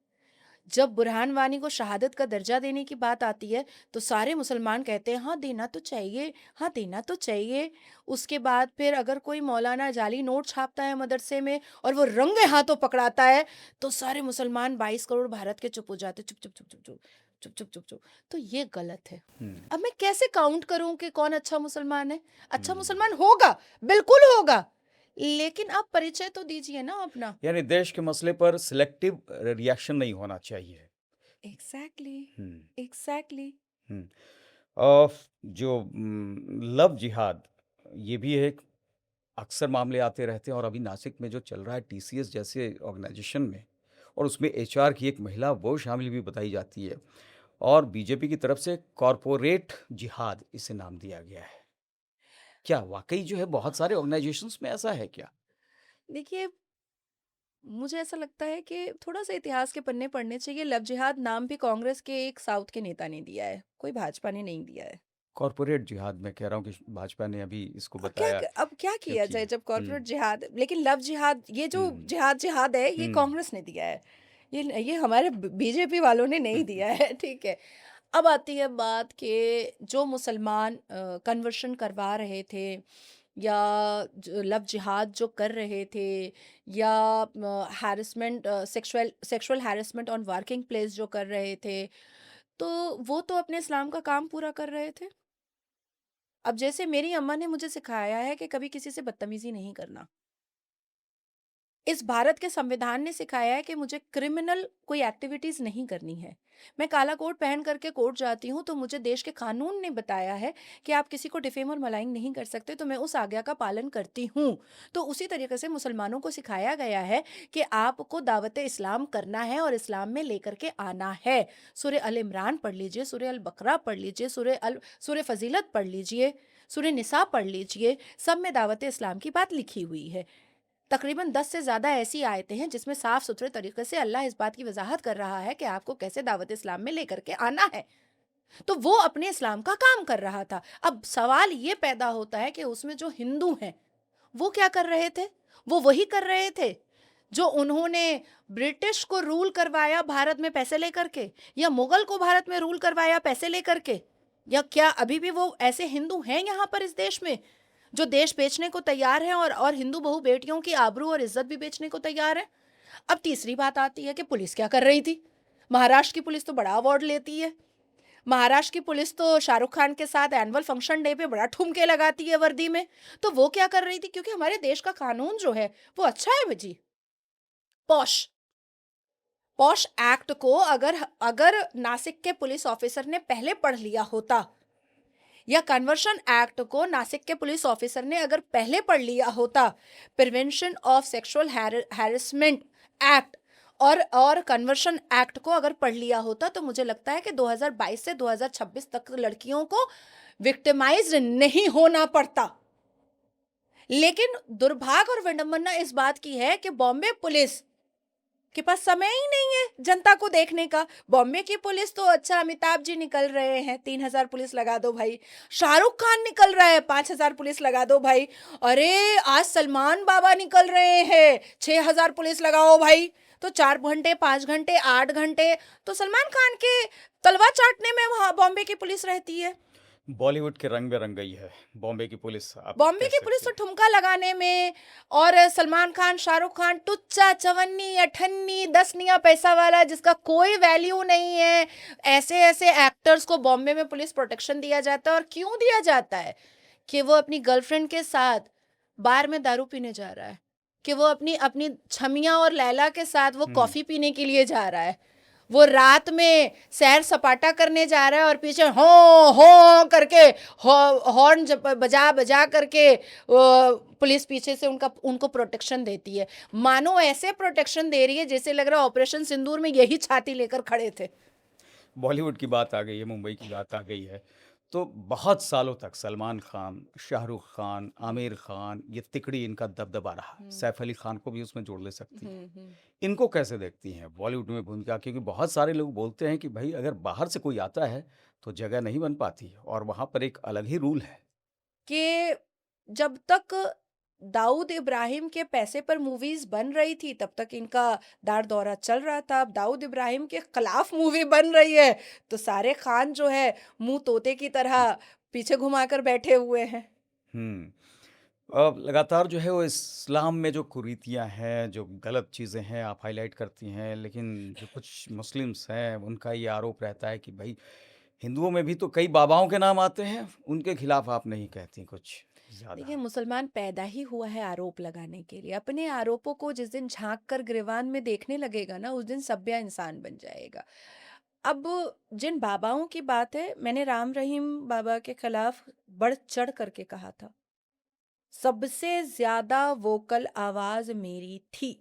जब बुरहान वानी को शहादत का दर्जा देने की बात आती है, तो सारे मुसलमान कहते हैं हाँ देना तो चाहिए, हाँ देना तो चाहिए। उसके बाद फिर अगर कोई मौलाना जाली नोट छापता है मदरसे में और वो रंगे हाथों पकड़ाता है, तो सारे मुसलमान 22 करोड़ भारत के चुप हो जाते चुप चुप चुप चुप चुप चुप चुप चुप चुप। तो ये गलत है। हुँ। अब मैं कैसे काउंट करूं कि कौन अच्छा मुसलमान है? अच्छा हुँ। मुसलमान होगा, बिल्कुल होगा, लेकिन आप परिचय तो दीजिए ना अपना। यानी देश के मसले पर सिलेक्टिव रिएक्शन नहीं होना चाहिए। एग्जैक्टली, हुँ। एग्जैक्टली। हुँ। अ, जो लव जिहाद ये भी एक अक्सर मामले आते रहते हैं और अभी नासिक में जो चल रहा है टीसीएस जैसे ऑर्गेनाइजेशन में और उसमें एचआर की एक महिला वो शामिल भी बताई जाती है और बीजेपी की तरफ से कॉरपोरेट जिहाद इसे नाम दिया गया है। क्या वाक़ई जो है बहुत सारे ऑर्गेनाइजेशंस में ऐसा है क्या? देखिए, मुझे ऐसा लगता है कि थोड़ा-सा इतिहास के पन्ने पढ़ने चाहिए। लव जिहाद नाम भी कांग्रेस के एक साउथ के नेता ने दिया है, कोई भाजपा ने नहीं दिया है। कॉरपोरेट जिहाद मैं कह रहा हूँ कि भाजपा ने अभी इसको बताया अब क्या किया क्योंकि जाए जब हुँ, कॉर्पोरेट जिहाद, लेकिन लव जिहाद ये जो हुँ, जिहाद है ये हुँ, कांग्रेस ने दिया है। ये हमारे बीजेपी वालों ने नहीं हुँ, दिया है, ठीक है। अब आती है बात कि जो मुसलमान कन्वर्शन करवा रहे थे या लव जिहाद जो कर रहे थे या harassment sexual sexual harassment on working place जो कर रहे थे, तो वो तो अपने इस्लाम का काम पूरा कर रहे थे। अब जैसे मेरी अम्मा ने मुझे सिखाया है कि कभी किसी से बदतमीजी नहीं करना, इस भारत के संविधान ने सिखाया है कि मुझे क्रिमिनल कोई एक्टिविटीज नहीं करनी है। मैं काला कोट पहन करके कोर्ट जाती हूँ तो मुझे देश के कानून ने बताया है कि आप किसी को डिफेम और मलाइन नहीं कर सकते, तो मैं उस आज्ञा का पालन करती हूँ। तो उसी तरीके से मुसलमानों को सिखाया गया है कि आपको दावत इस्लाम करना है और इस्लाम में लेकर के आना है। सूर्य अल इमरान पढ़ लीजिए, सूर्य अल बकरा पढ़ लीजिए, सूर्य फजीलत पढ़ लीजिए, सूर्य निसा पढ़ लीजिए, सब में दावत इस्लाम की बात लिखी हुई है। तकरीबन 10 से ज़्यादा ऐसी आयतें हैं जिसमें साफ-सुथरे तरीके से अल्लाह इस बात की वज़ाहत कर रहा है कि आपको कैसे दावत इस्लाम में लेकर के आना है। तो वो अपने इस्लाम का काम कर रहा था। अब सवाल ये पैदा होता है कि उसमें जो हिंदू हैं, वो क्या कर रहे थे? वो वही कर रहे थे, जो उन्होंने ब्रिटिश को रूल करवाया भारत में पैसे लेकर के, या मुगल को भारत में रूल करवाया पैसे लेकर के, या क्या अभी भी वो ऐसे हिंदू हैं यहाँ पर इस देश में जो देश बेचने को तैयार हैं और हिंदू बहू बेटियों की आबरू और इज्जत भी बेचने को तैयार है? अब तीसरी बात आती है कि पुलिस क्या कर रही थी? महाराष्ट्र की पुलिस तो बड़ा अवार्ड लेती है। महाराष्ट्र की पुलिस तो शाहरुख खान के साथ एनुअल फंक्शन डे पे बड़ा ठुमके लगाती है वर्दी में। तो वो क्या कर रही थी? क्योंकि हमारे देश का कानून जो है वो अच्छा है जी। पॉश पॉश एक्ट को अगर अगर नासिक के पुलिस ऑफिसर ने पहले पढ़ लिया होता, या कन्वर्शन एक्ट को नासिक के पुलिस ऑफिसर ने अगर पहले पढ़ लिया होता, prevention of sexual harassment act और कन्वर्शन एक्ट को अगर पढ़ लिया होता, तो मुझे लगता है कि 2022 से 2026 तक लड़कियों को विक्टिमाइज्ड नहीं होना पड़ता। लेकिन दुर्भाग्य और विडंबना इस बात की है कि बॉम्बे पुलिस के पास समय ही नहीं है जनता को देखने का। बॉम्बे की पुलिस तो अच्छा, अमिताभ जी निकल रहे हैं, 3000 पुलिस लगा दो भाई। शाहरुख खान निकल रहा है, 5000 पुलिस लगा दो भाई। अरे आज सलमान बाबा निकल रहे हैं, 6000 पुलिस लगाओ भाई। तो 4 घंटे, 5 घंटे, 8 घंटे तो सलमान खान के तलवा चाटने में वहां बॉम्बे की पुलिस रहती है। बॉलीवुड के रंग में रंग गई है बॉम्बे की पुलिस, आप बॉम्बे कह की पुलिस सकते तो हैं। ठुमका लगाने में, और सलमान खान, शाहरुख खान, टुच्चा, चवन्नी, अठन्नी, दसनिया पैसा वाला जिसका कोई वैल्यू नहीं है, ऐसे ऐसे एक्टर्स को बॉम्बे में पुलिस प्रोटेक्शन दिया जाता है। और क्यों दिया जाता है? कि वो अपनी गर्लफ्रेंड के साथ बार में दारू पीने जा रहा है, कि वो अपनी अपनी छमिया और लैला के साथ वो कॉफी पीने के लिए जा रहा है, वो रात में सैर सपाटा करने जा रहा है और पीछे हो करके हॉर्न बजा बजा करके पुलिस पीछे से उनको प्रोटेक्शन देती है। मानो ऐसे प्रोटेक्शन दे रही है जैसे लग रहा है ऑपरेशन सिंदूर में यही छाती लेकर खड़े थे। बॉलीवुड की बात आ गई है, मुंबई की बात आ गई है, तो बहुत सालों तक सलमान खान, शाहरुख खान, आमिर खान, ये तिकड़ी इनका दबदबा रहा। सैफ अली खान को भी उसमें जोड़ ले सकती हैं। इनको कैसे देखती हैं बॉलीवुड में भूमिका? क्योंकि बहुत सारे लोग बोलते हैं कि भाई अगर बाहर से कोई आता है तो जगह नहीं बन पाती, और वहाँ पर एक अलग ही रूल है। कि जब तक दाऊद इब्राहिम के पैसे पर मूवीज बन रही थी तब तक इनका दार दौरा चल रहा था। अब दाऊद इब्राहिम के खिलाफ मूवी बन रही है तो सारे खान जो है मुंह तोते की तरह पीछे घुमाकर बैठे हुए हैं। हम्म अब लगातार जो है वो इस्लाम में जो कुरीतियां हैं, जो गलत चीज़ें हैं, आप हाईलाइट करती हैं, लेकिन जो कुछ मुस्लिम्स हैं उनका ये आरोप रहता है कि भाई हिंदुओं में भी तो कई बाबाओं के नाम आते हैं, उनके खिलाफ आप नहीं कहती कुछ देखिए, ज़्यादा। मुसलमान पैदा ही हुआ है आरोप लगाने के लिए। अपने आरोपों को जिस दिन झांक कर गिरवान में देखने लगेगा ना, उस दिन सभ्य इंसान बन जाएगा। अब जिन बाबाओं की बात है, मैंने राम रहीम बाबा के खिलाफ बढ़ चढ़ करके कहा था। सबसे ज्यादा वोकल आवाज मेरी थी।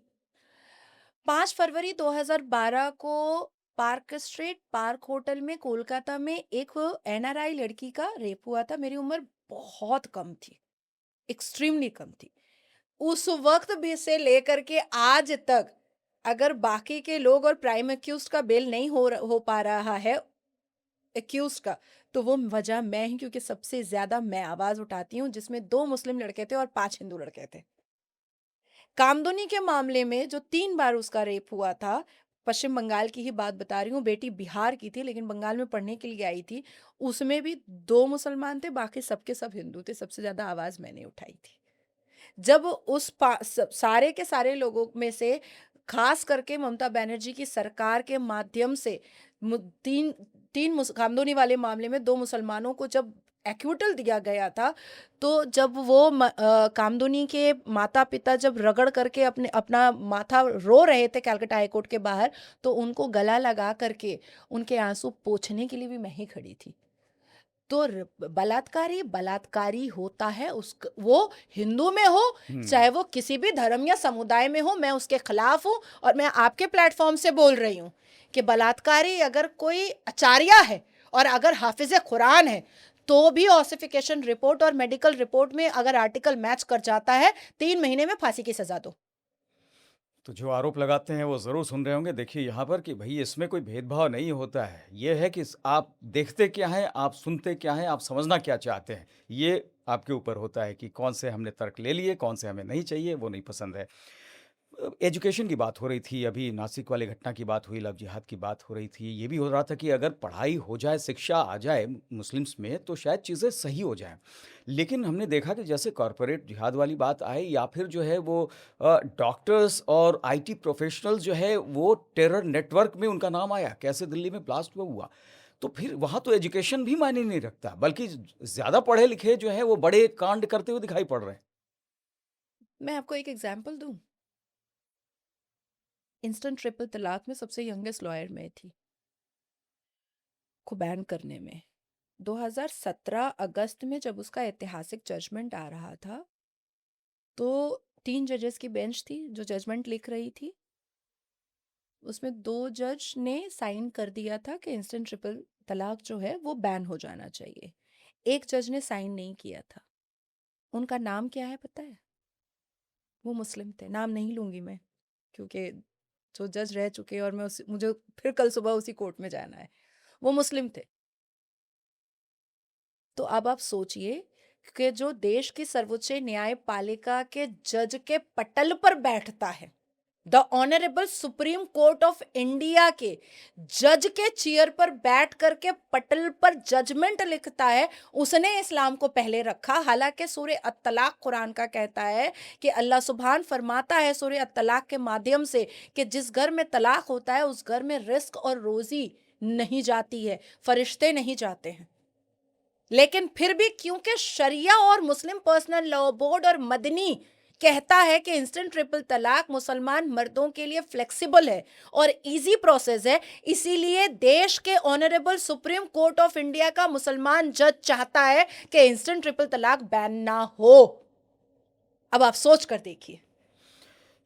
5 फरवरी 2012 को पार्क स्ट्रीट पार्क होटल में कोलकाता में एक एनआरआई लड़की का रेप हुआ था। मेरी उम्र बहुत कम थी, एक्सट्रीमली कम थी। उस वक्त भी से लेकर के आज तक अगर बाकी के लोग और प्राइम एक्यूज का बेल नहीं हो पा रहा है एक्यूज का, तो वो वजह मैं ही, क्योंकि सबसे ज्यादा मैं आवाज उठाती हूँ, जिसमें 2 मुस्लिम लड़के थे और 5 हिंदू लड़के थे। कामदुनी के मामले में जो 3 बार उसका रेप हुआ था, पश्चिम बंगाल की ही बात बता रही हूँ, बेटी बिहार की थी लेकिन बंगाल में पढ़ने के लिए आई थी। उसमें भी 2 मुसलमान थे, बाकी सबके सब हिंदू थे। सबसे ज्यादा आवाज मैंने उठाई थी। जब सारे के सारे लोगों में से खास करके ममता बनर्जी की सरकार के माध्यम से तीन तीन कामदूनी वाले मामले में 2 मुसलमानों को जब एक्विटल दिया गया था, तो जब वो कामदूनी के माता पिता जब रगड़ करके अपना माथा रो रहे थे कलकत्ता हाईकोर्ट के बाहर, तो उनको गला लगा करके उनके आंसू पोंछने के लिए भी मैं ही खड़ी थी। तो बलात्कारी बलात्कारी होता है, उस वो हिंदू में हो चाहे वो किसी भी धर्म या समुदाय में हो, मैं उसके खिलाफ हूं। और मैं आपके प्लेटफॉर्म से बोल रही हूं कि बलात्कारी अगर कोई आचार्य है और अगर हाफिज कुरान है, तो भी ऑसिफिकेशन रिपोर्ट और मेडिकल रिपोर्ट में अगर आर्टिकल मैच कर जाता है, 3 महीने में फांसी की सजा दो। तो जो आरोप लगाते हैं वो ज़रूर सुन रहे होंगे। देखिए यहाँ पर कि भई इसमें कोई भेदभाव नहीं होता है। ये है कि आप देखते क्या हैं, आप सुनते क्या हैं, आप समझना क्या चाहते हैं। ये आपके ऊपर होता है कि कौन से हमने तर्क ले लिए, कौन से हमें नहीं चाहिए, वो नहीं पसंद है। एजुकेशन की बात हो रही थी, अभी नासिक वाली घटना की बात हुई, लव जिहाद की बात हो रही थी। ये भी हो रहा था कि अगर पढ़ाई हो जाए, शिक्षा आ जाए मुस्लिम्स में, तो शायद चीज़ें सही हो जाएँ। लेकिन हमने देखा कि जैसे कॉरपोरेट जिहाद वाली बात आई, या फिर जो है वो डॉक्टर्स और आईटी प्रोफेशनल्स जो है वो टेरर नेटवर्क में उनका नाम आया, कैसे दिल्ली में ब्लास्ट हुआ। तो फिर वहाँ तो एजुकेशन भी मायने नहीं रखता, बल्कि ज़्यादा पढ़े लिखे जो हैं वो बड़े कांड करते हुए दिखाई पड़ रहे हैं। मैं आपको एक एग्जाम्पल दूं। इंस्टेंट ट्रिपल तलाक में सबसे यंगेस्ट लॉयर मैं थी, को बैन करने में। 2017 अगस्त में जब उसका ऐतिहासिक जजमेंट आ रहा था, तो 3 जजेस की बेंच थी जो जजमेंट लिख रही थी। उसमें 2 जज ने साइन कर दिया था कि इंस्टेंट ट्रिपल तलाक जो है वो बैन हो जाना चाहिए। एक जज ने साइन नहीं किया था। उनका नाम क्या है पता है? वो मुस्लिम थे। नाम नहीं लूंगी मैं, क्योंकि जो जज रह चुके हैं और मुझे फिर कल सुबह उसी कोर्ट में जाना है। वो मुस्लिम थे। तो अब आप सोचिए कि जो देश की सर्वोच्च न्यायपालिका के जज के पटल पर बैठता है, the honourable supreme court of India के जज के चेयर पर बैठ करके पटल पर जजमेंट लिखता है, उसने इस्लाम को पहले रखा। हालांकि सूरह अत-तलाक कुरान का कहता है कि अल्लाह सुभान फरमाता है सूरह अत-तलाक के माध्यम से कि जिस घर में तलाक होता है उस घर में रिस्क और रोजी नहीं जाती है, फरिश्ते नहीं जाते हैं। लेकिन फिर भी क्योंकि शरिया और मुस्लिम पर्सनल लॉ बोर्ड और मदनी कहता है कि इंस्टेंट ट्रिपल तलाक मुसलमान मर्दों के लिए फ्लेक्सिबल है और इजी प्रोसेस है, इसीलिए देश के honourable supreme court of India का मुसलमान जज चाहता है कि इंस्टेंट ट्रिपल तलाक बैन ना हो। अब आप सोच कर देखिए।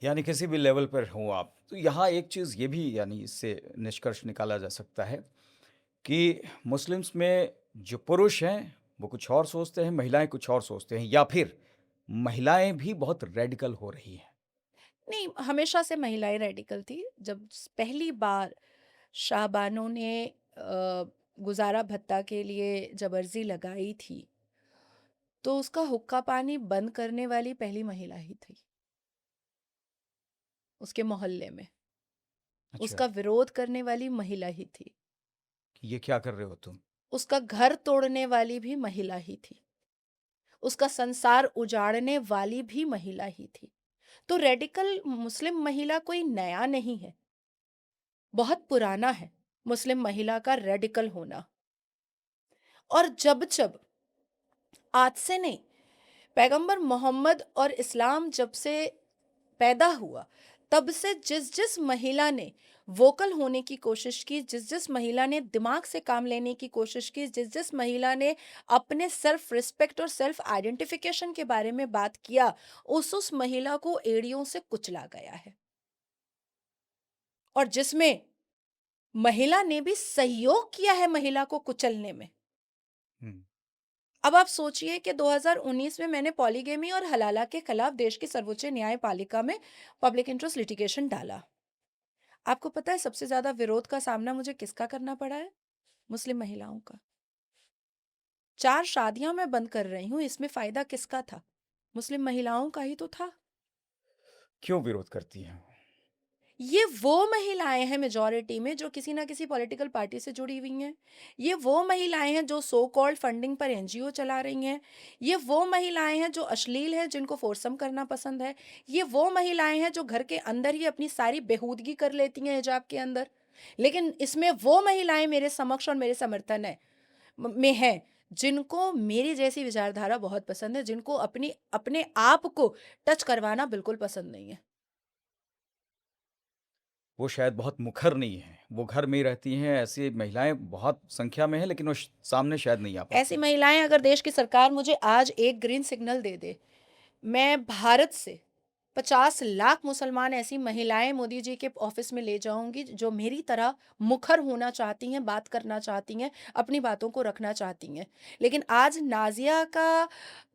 यानी किसी भी लेवल पर हो आप, तो यहाँ एक चीज़ ये भी यानी इससे निष्कर्ष निकाला जा सकता है कि मुस्लिम्स में जो पुरुष हैं वो कुछ और सोचते हैं, महिलाएं कुछ और सोचते हैं, या फिर महिलाएं भी बहुत रेडिकल हो रही हैं। नहीं, हमेशा से महिलाएं रेडिकल थी। जब पहली बार शाहबानो ने गुजारा भत्ता के लिए जब अर्जी लगाई थी, तो उसका हुक्का पानी बंद करने वाली पहली महिला ही थी उसके मोहल्ले में। अच्छा, उसका विरोध करने वाली महिला ही थी। कि ये क्या कर रहे हो तुम? उसका घर तोड़ने वाली भी महिला ही थी। उसका संसार उजाड़ने वाली भी महिला ही थी। तो रेडिकल मुस्लिम महिला कोई नया नहीं है, बहुत पुराना है मुस्लिम महिला का रेडिकल होना। और जब जब, आज से नहीं, पैगंबर मोहम्मद और इस्लाम जब से पैदा हुआ, तब से जिस जिस महिला ने वोकल होने की कोशिश की, जिस जिस महिला ने दिमाग से काम लेने की कोशिश की, जिस जिस महिला ने अपने सेल्फ रिस्पेक्ट और सेल्फ आइडेंटिफिकेशन के बारे में बात किया, उस महिला को एड़ियों से कुचला गया है। और जिसमें महिला ने भी सहयोग किया है महिला को कुचलने में। हम्म, अब आप सोचिए कि 2019 में मैंने पॉलीगेमी और हलाला के खिलाफ देश की सर्वोच्च न्यायपालिका में पब्लिक इंटरेस्ट लिटिगेशन डाला। आपको पता है सबसे ज्यादा विरोध का सामना मुझे किसका करना पड़ा है? मुस्लिम महिलाओं का। 4 शादियां मैं बंद कर रही हूं, इसमें फायदा किसका था? मुस्लिम महिलाओं का ही तो था। क्यों विरोध करती हैं? ये वो महिलाएं हैं मेजॉरिटी में जो किसी ना किसी पॉलिटिकल पार्टी से जुड़ी हुई हैं। ये वो महिलाएं हैं जो सो कॉल्ड फंडिंग पर एनजीओ चला रही हैं। ये वो महिलाएं हैं जो अश्लील हैं, जिनको फोर्सम करना पसंद है। ये वो महिलाएं हैं जो घर के अंदर ही अपनी सारी बेहूदगी कर लेती हैं हिजाब के अंदर। लेकिन इसमें वो महिलाएं मेरे समक्ष और मेरे समर्थन है में हैं जिनको मेरी जैसी विचारधारा बहुत पसंद है, जिनको अपनी अपने आप को टच करवाना बिल्कुल पसंद नहीं है। वो शायद बहुत मुखर नहीं है, वो घर में ही रहती हैं, ऐसी महिलाएं बहुत संख्या में हैं, लेकिन वो सामने शायद नहीं आ पाती ऐसी हैं। महिलाएं, अगर देश की सरकार मुझे आज एक ग्रीन सिग्नल दे दे, मैं भारत से 50 लाख मुसलमान ऐसी महिलाएं मोदी जी के ऑफिस में ले जाऊंगी जो मेरी तरह मुखर होना चाहती हैं, बात करना चाहती हैं, अपनी बातों को रखना चाहती हैं। लेकिन आज नाजिया का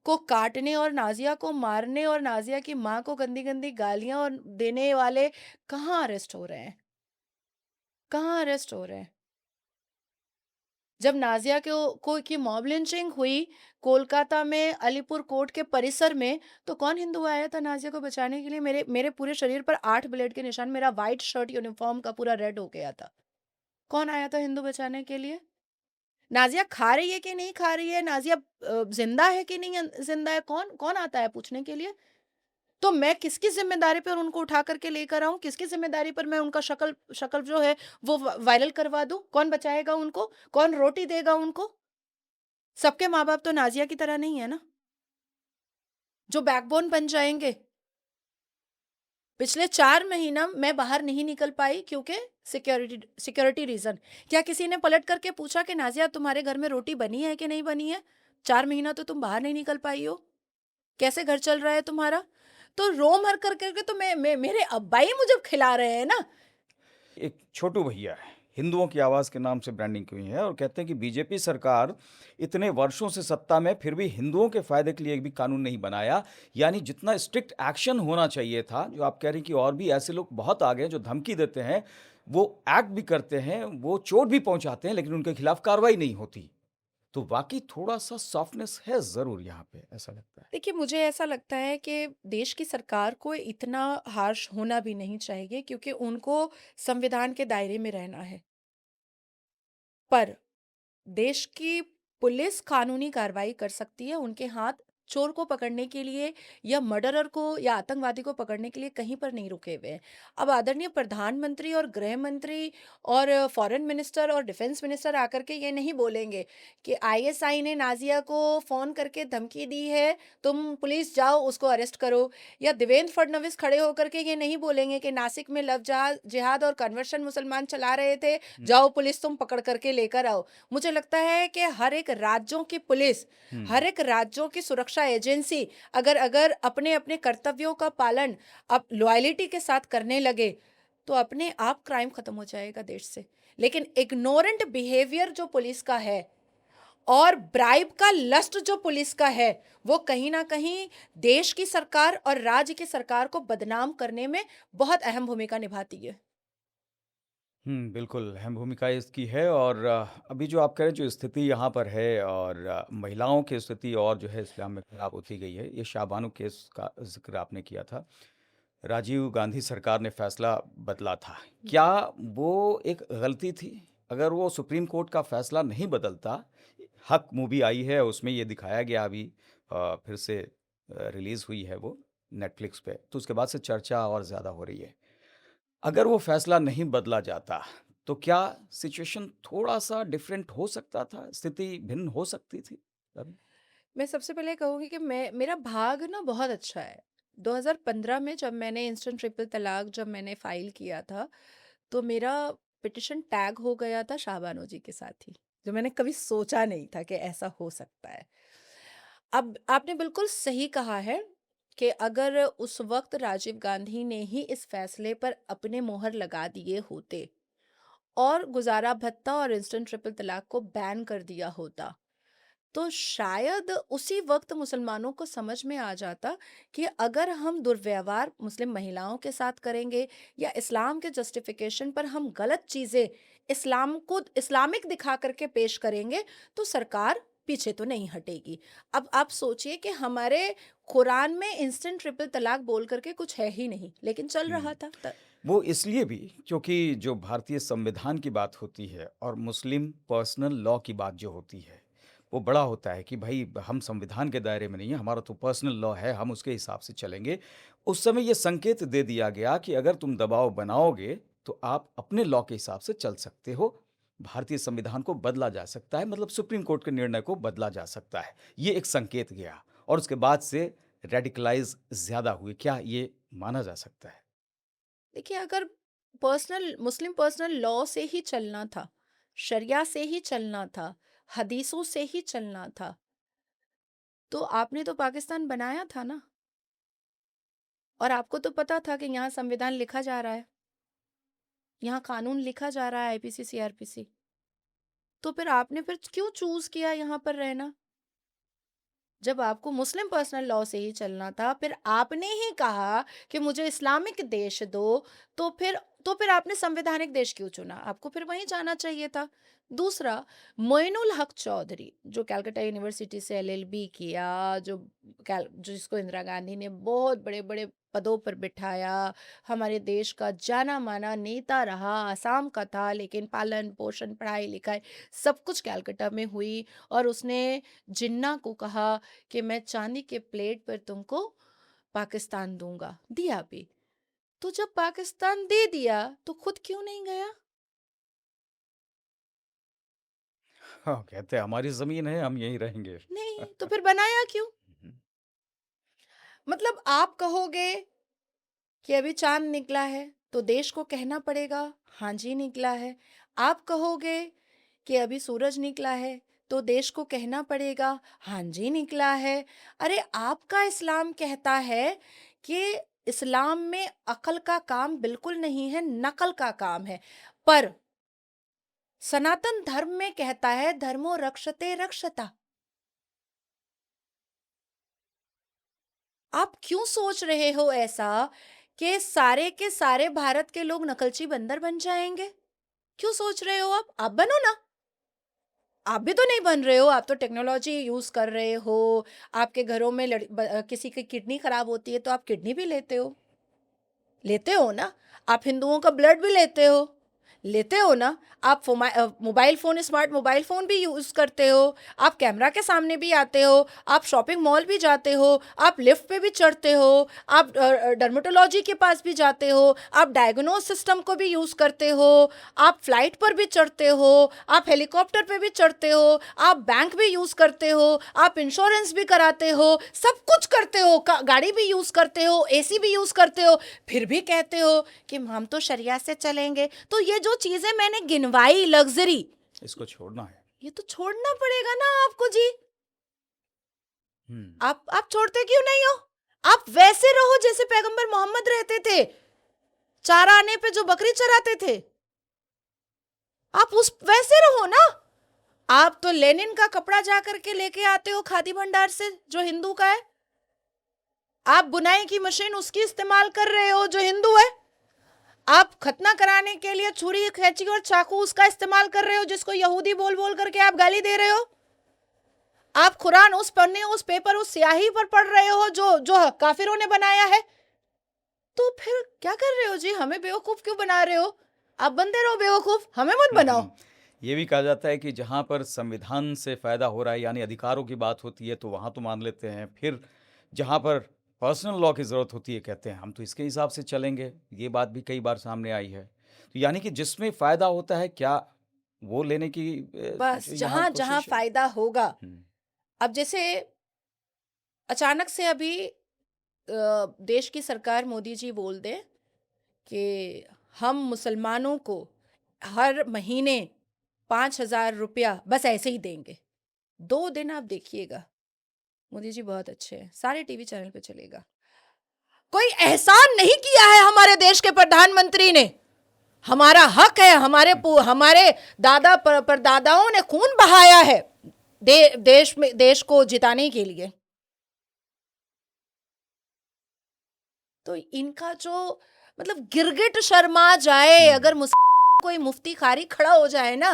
को काटने और नाजिया को मारने और नाजिया की माँ को गंदी गंदी गालियां और देने वाले कहाँ अरेस्ट हो रहे हैं? कहाँ अरेस्ट हो रहे हैं? जब नाजिया को की मॉब लिंचिंग हुई कोलकाता में अलीपुर कोर्ट के परिसर में, तो कौन हिंदू आया था नाजिया को बचाने के लिए? मेरे मेरे पूरे शरीर पर 8 ब्लेड के निशान, मेरा वाइट शर्ट यूनिफॉर्म का पूरा रेड हो गया था। कौन आया था हिंदू बचाने के लिए? नाजिया खा रही है कि नहीं खा रही है, नाजिया जिंदा है कि नहीं जिंदा है, कौन कौन आता है पूछने के लिए? तो मैं किसकी जिम्मेदारी पर उनको उठा करके लेकर आऊं? किसकी जिम्मेदारी पर मैं उनका शक्ल शक्ल जो है वो वायरल करवा दूं? कौन बचाएगा उनको? कौन रोटी देगा उनको? सबके माँ बाप तो नाजिया की तरह नहीं है ना, जो बैकबोन बन जाएंगे। पिछले 4 महीना मैं बाहर नहीं निकल पाई क्योंकि सिक्योरिटी रीज़न। क्या किसी ने पलट करके पूछा कि नाज़िया तुम्हारे घर में रोटी बनी है कि नहीं बनी है? 4 महीना तो तुम बाहर नहीं निकल पाई हो। कैसे घर चल रहा है तुम्हारा? तो रोम हर कर करके तो मैं मेरे अब्बा ही मुझे खिला रहे हैं ना। एक छोटू भैया है, हिंदुओं की आवाज़ के नाम से ब्रांडिंग की हुई है और कहते हैं कि बीजेपी सरकार इतने वर्षों से सत्ता में फिर भी हिंदुओं के फ़ायदे के लिए एक भी कानून नहीं बनाया। यानी जितना स्ट्रिक्ट एक्शन होना चाहिए था, जो आप कह रही हैं कि और भी ऐसे लोग बहुत आ गए हैं जो धमकी देते हैं, वो एक्ट भी करते हैं, वो चोट भी पहुँचाते हैं, लेकिन उनके खिलाफ कार्रवाई नहीं होती। तो वाक़ई थोड़ा-सा सॉफ्टनेस है ज़रूर यहाँ पे, ऐसा लगता है। देखिए, मुझे ऐसा लगता है कि देश की सरकार को इतना हार्श होना भी नहीं चाहिए क्योंकि उनको संविधान के दायरे में रहना है। पर देश की पुलिस कानूनी कार्रवाई कर सकती है, उनके हाथ चोर को पकड़ने के लिए या मर्डरर को या आतंकवादी को पकड़ने के लिए कहीं पर नहीं रुके हुए हैं। अब आदरणीय प्रधानमंत्री और गृह मंत्री और फॉरेन मिनिस्टर और डिफेंस मिनिस्टर आकर के ये नहीं बोलेंगे कि आईएसआई ने नाज़िया को फ़ोन करके धमकी दी है, तुम पुलिस जाओ उसको अरेस्ट करो। या देवेंद्र फडणवीस खड़े होकर के ये नहीं बोलेंगे कि नासिक में लव जिहाद और कन्वर्शन मुसलमान चला रहे थे, हुँ, जाओ पुलिस तुम पकड़ करके लेकर आओ। मुझे लगता है कि हर एक राज्यों की पुलिस, हुँ। हर एक राज्यों की सुरक्षा एजेंसी अगर अगर अपने-अपने कर्तव्यों का पालन अब लॉयल्टी के साथ करने लगे, तो अपने आप क्राइम खत्म हो जाएगा देश से। लेकिन इग्नोरेंट बिहेवियर जो पुलिस का है और ब्राइब का लस्ट जो पुलिस का है, वो कहीं न कहीं देश की सरकार और राज्य की सरकार को बदनाम करने में बहुत अहम भूमिका निभाती है। बिल्कुल, अहम भूमिका इसकी है और अभी जो आप कह रहे हैं जो स्थिति यहाँ पर है और महिलाओं की स्थिति और जो है इस्लाम में खराब होती गई है, ये शाहबानो केस का ज़िक्र आपने किया था। राजीव गांधी सरकार ने फैसला बदला था। क्या वो एक गलती थी? अगर वो सुप्रीम कोर्ट का फैसला नहीं बदलता, हक मूवी आई है उसमें ये दिखाया गया अभी फिर से रिलीज़ हुई है वो नेटफ्लिक्स पे, तो उसके बाद से चर्चा और ज़्यादा हो रही है। अगर वो फैसला नहीं बदला जाता, तो क्या सिचुएशन थोड़ा-सा डिफरेंट हो सकता था? स्थिति भिन्न हो सकती थी अभी? मैं सबसे पहले कहूँगी कि मैं मेरा भाग ना बहुत अच्छा है। 2015 में जब मैंने इंस्टेंट ट्रिपल तलाक जब मैंने फ़ाइल किया था, तो मेरा पिटीशन टैग हो गया था शाहबानो जी के साथ ही, जो मैंने कभी सोचा नहीं था कि ऐसा हो सकता है। अब आपने बिल्कुल सही कहा है कि अगर उस वक़्त राजीव गांधी ने ही इस फ़ैसले पर अपने मोहर लगा दिए होते और गुज़ारा भत्ता और इंस्टेंट ट्रिपल तलाक को बैन कर दिया होता, तो शायद उसी वक्त मुसलमानों को समझ में आ जाता कि अगर हम दुर्व्यवहार मुस्लिम महिलाओं के साथ करेंगे या इस्लाम के जस्टिफिकेशन पर हम गलत चीज़ें इस्लाम को इस्लामिक दिखा करके पेश करेंगे तो सरकार पीछे तो नहीं हटेगी। अब आप सोचिए कि हमारे कुरान में इंस्टेंट ट्रिपल तलाक बोल करके कुछ है ही नहीं, लेकिन चल हुँ। रहा था। वो इसलिए भी क्योंकि जो भारतीय संविधान की बात होती है और मुस्लिम पर्सनल लॉ की बात जो होती है, वो बड़ा होता है कि भई हम संविधान के दायरे में नहीं है, हमारा तो पर्सनल लॉ है, हम उसके हिसाब से चलेंगे। उस समय ये संकेत दे दिया गया कि अगर तुम दबाव बनाओगे, तो आप अपने लॉ के हिसाब से चल सकते हो। भारतीय संविधान को बदला जा सकता है, मतलब सुप्रीम कोर्ट के निर्णय को बदला जा सकता है। ये एक संकेत गया और उसके बाद से रेडिकलाइज़ ज़्यादा हुए। क्या ये माना जा सकता है? देखिए, अगर पर्सनल मुस्लिम पर्सनल लॉ से ही चलना था, शरिया से ही चलना था, हदीसों से ही चलना था, तो आपने तो पाकिस्तान बनाया था ना। और आपको तो पता था कि यहाँ संविधान लिखा जा रहा है, यहाँ कानून लिखा जा रहा है, आईपीसी सीआरपीसी। तो फिर आपने फिर क्यों चूज किया यहाँ पर रहना? जब आपको मुस्लिम पर्सनल लॉ से ही चलना था, फिर आपने ही कहा कि मुझे इस्लामिक देश दो, तो फिर आपने संवैधानिक देश क्यों चुना? आपको फिर वहीं जाना चाहिए था। दूसरा, मोइनुल हक चौधरी, जो कलकत्ता यूनिवर्सिटी से एलएलबी किया, जिसको इंदिरा गांधी ने बहुत बड़े-बड़े पदों पर बिठाया, हमारे देश का जाना-माना नेता रहा, असम का था, लेकिन पालन-पोषण, पढ़ाई-लिखाई सब कुछ कलकत्ता में हुई और उसने जिन्ना को कहा कि मैं चांदी के प्लेट पर तुमको पाकिस्तान दूंगा, दिया भी। तो जब पाकिस्तान दे दिया तो खुद क्यों नहीं गया? हाँ, कहते हैं हमारी ज़मीन है, हम यहीं रहेंगे। नहीं, तो फिर बनाया क्यों? हुँ, मतलब आप कहोगे कि अभी चांद निकला है तो देश को कहना पड़ेगा हाँ जी निकला है। आप कहोगे कि अभी सूरज निकला है तो देश को कहना पड़ेगा हाँ जी निकला है। अरे आपका इस्लाम कहता है कि इस्लाम में अकल का काम बिल्कुल नहीं है, नकल का काम है। पर सनातन धर्म में कहता है धर्मो रक्षते रक्षता। आप क्यों सोच रहे हो ऐसा कि सारे के सारे भारत के लोग नकलची बंदर बन जाएंगे? क्यों सोच रहे हो? आप बनो ना। आप भी तो नहीं बन रहे हो, आप तो टेक्नोलॉजी यूज कर रहे हो। आपके घरों में किसी की किडनी खराब होती है तो आप किडनी भी लेते हो ना। आप हिंदुओं का ब्लड भी लेते हो ना। आप mobile phone smart mobile phone भी यूज़ करते हो। आप कैमरा के सामने भी आते हो। आप शॉपिंग मॉल भी जाते हो। आप लिफ्ट पे भी चढ़ते हो। आप डर्मेटोलॉजी के पास भी जाते हो। आप डायग्नोस सिस्टम को भी यूज़ करते हो। आप फ्लाइट पर भी चढ़ते हो। आप हेलीकॉप्टर पे भी चढ़ते हो। आप बैंक भी यूज़ करते हो। आप इंश्योरेंस भी कराते हो। सब कुछ करते हो। गाड़ी भी यूज़ करते हो, एसी भी यूज़ करते हो। फिर भी कहते हो कि हम तो शरिया से चलेंगे। तो ये जो चीजें मैंने गिनवाई लग्जरी, इसको छोड़ना है। ये तो छोड़ना पड़ेगा ना आपको जी। हम्म। आप छोड़ते क्यों नहीं हो? आप वैसे रहो जैसे पैगंबर मोहम्मद रहते थे, चारा आने पे जो बकरी चराते थे। आप उस वैसे रहो ना। आप तो लेनिन का कपड़ा जा करके लेके आते हो खादी भंडार से जो हिंदू का है। आप बुनाई की मशीन उसकी इस्तेमाल कर रहे हो जो हिंदू है। आप खतना कराने के लिए छुरी कैंची और चाकू उसका इस्तेमाल कर रहे हो जिसको यहूदी बोल बोल करके आप गाली दे रहे हो। आप कुरान उस पन्ने उस पेपर उस स्याही पर पढ़ रहे हो जो जो काफिरों ने बनाया है। तो फिर क्या कर रहे हो जी? हमें बेवकूफ क्यों बना रहे हो? आप बनते रहो बेवकूफ, हमें मत बनाओ। ये भी कहा जाता है कि जहाँ पर संविधान से फायदा हो रहा है यानी अधिकारों की बात होती है तो वहाँ तो मान लेते हैं, फिर जहाँ पर पर्सनल लॉ की ज़रूरत होती है कहते हैं हम तो इसके हिसाब से चलेंगे। ये बात भी कई बार सामने आई है। तो यानी कि जिसमें फ़ायदा होता है क्या वो लेने की बस जो यहाँ जहां जहां कोशिश है। फायदा होगा। हुँ, अब जैसे अचानक से अभी देश की सरकार मोदी जी बोल दे कि हम मुसलमानों को हर महीने 5,000 रुपया बस ऐसे ही देंगे। 2 दिन आप देखिएगा, मोदी जी बहुत अच्छे हैं, सारे टीवी चैनल पे चलेगा। कोई एहसान नहीं किया है हमारे देश के प्रधानमंत्री ने। हमारा हक है, हमारे दादा परदादाओं ने खून बहाया है देश को जिताने के लिए। तो इनका जो मतलब गिरगिट शर्मा जाए अगर कोई मुफ्ती खारी खड़ा हो जाए ना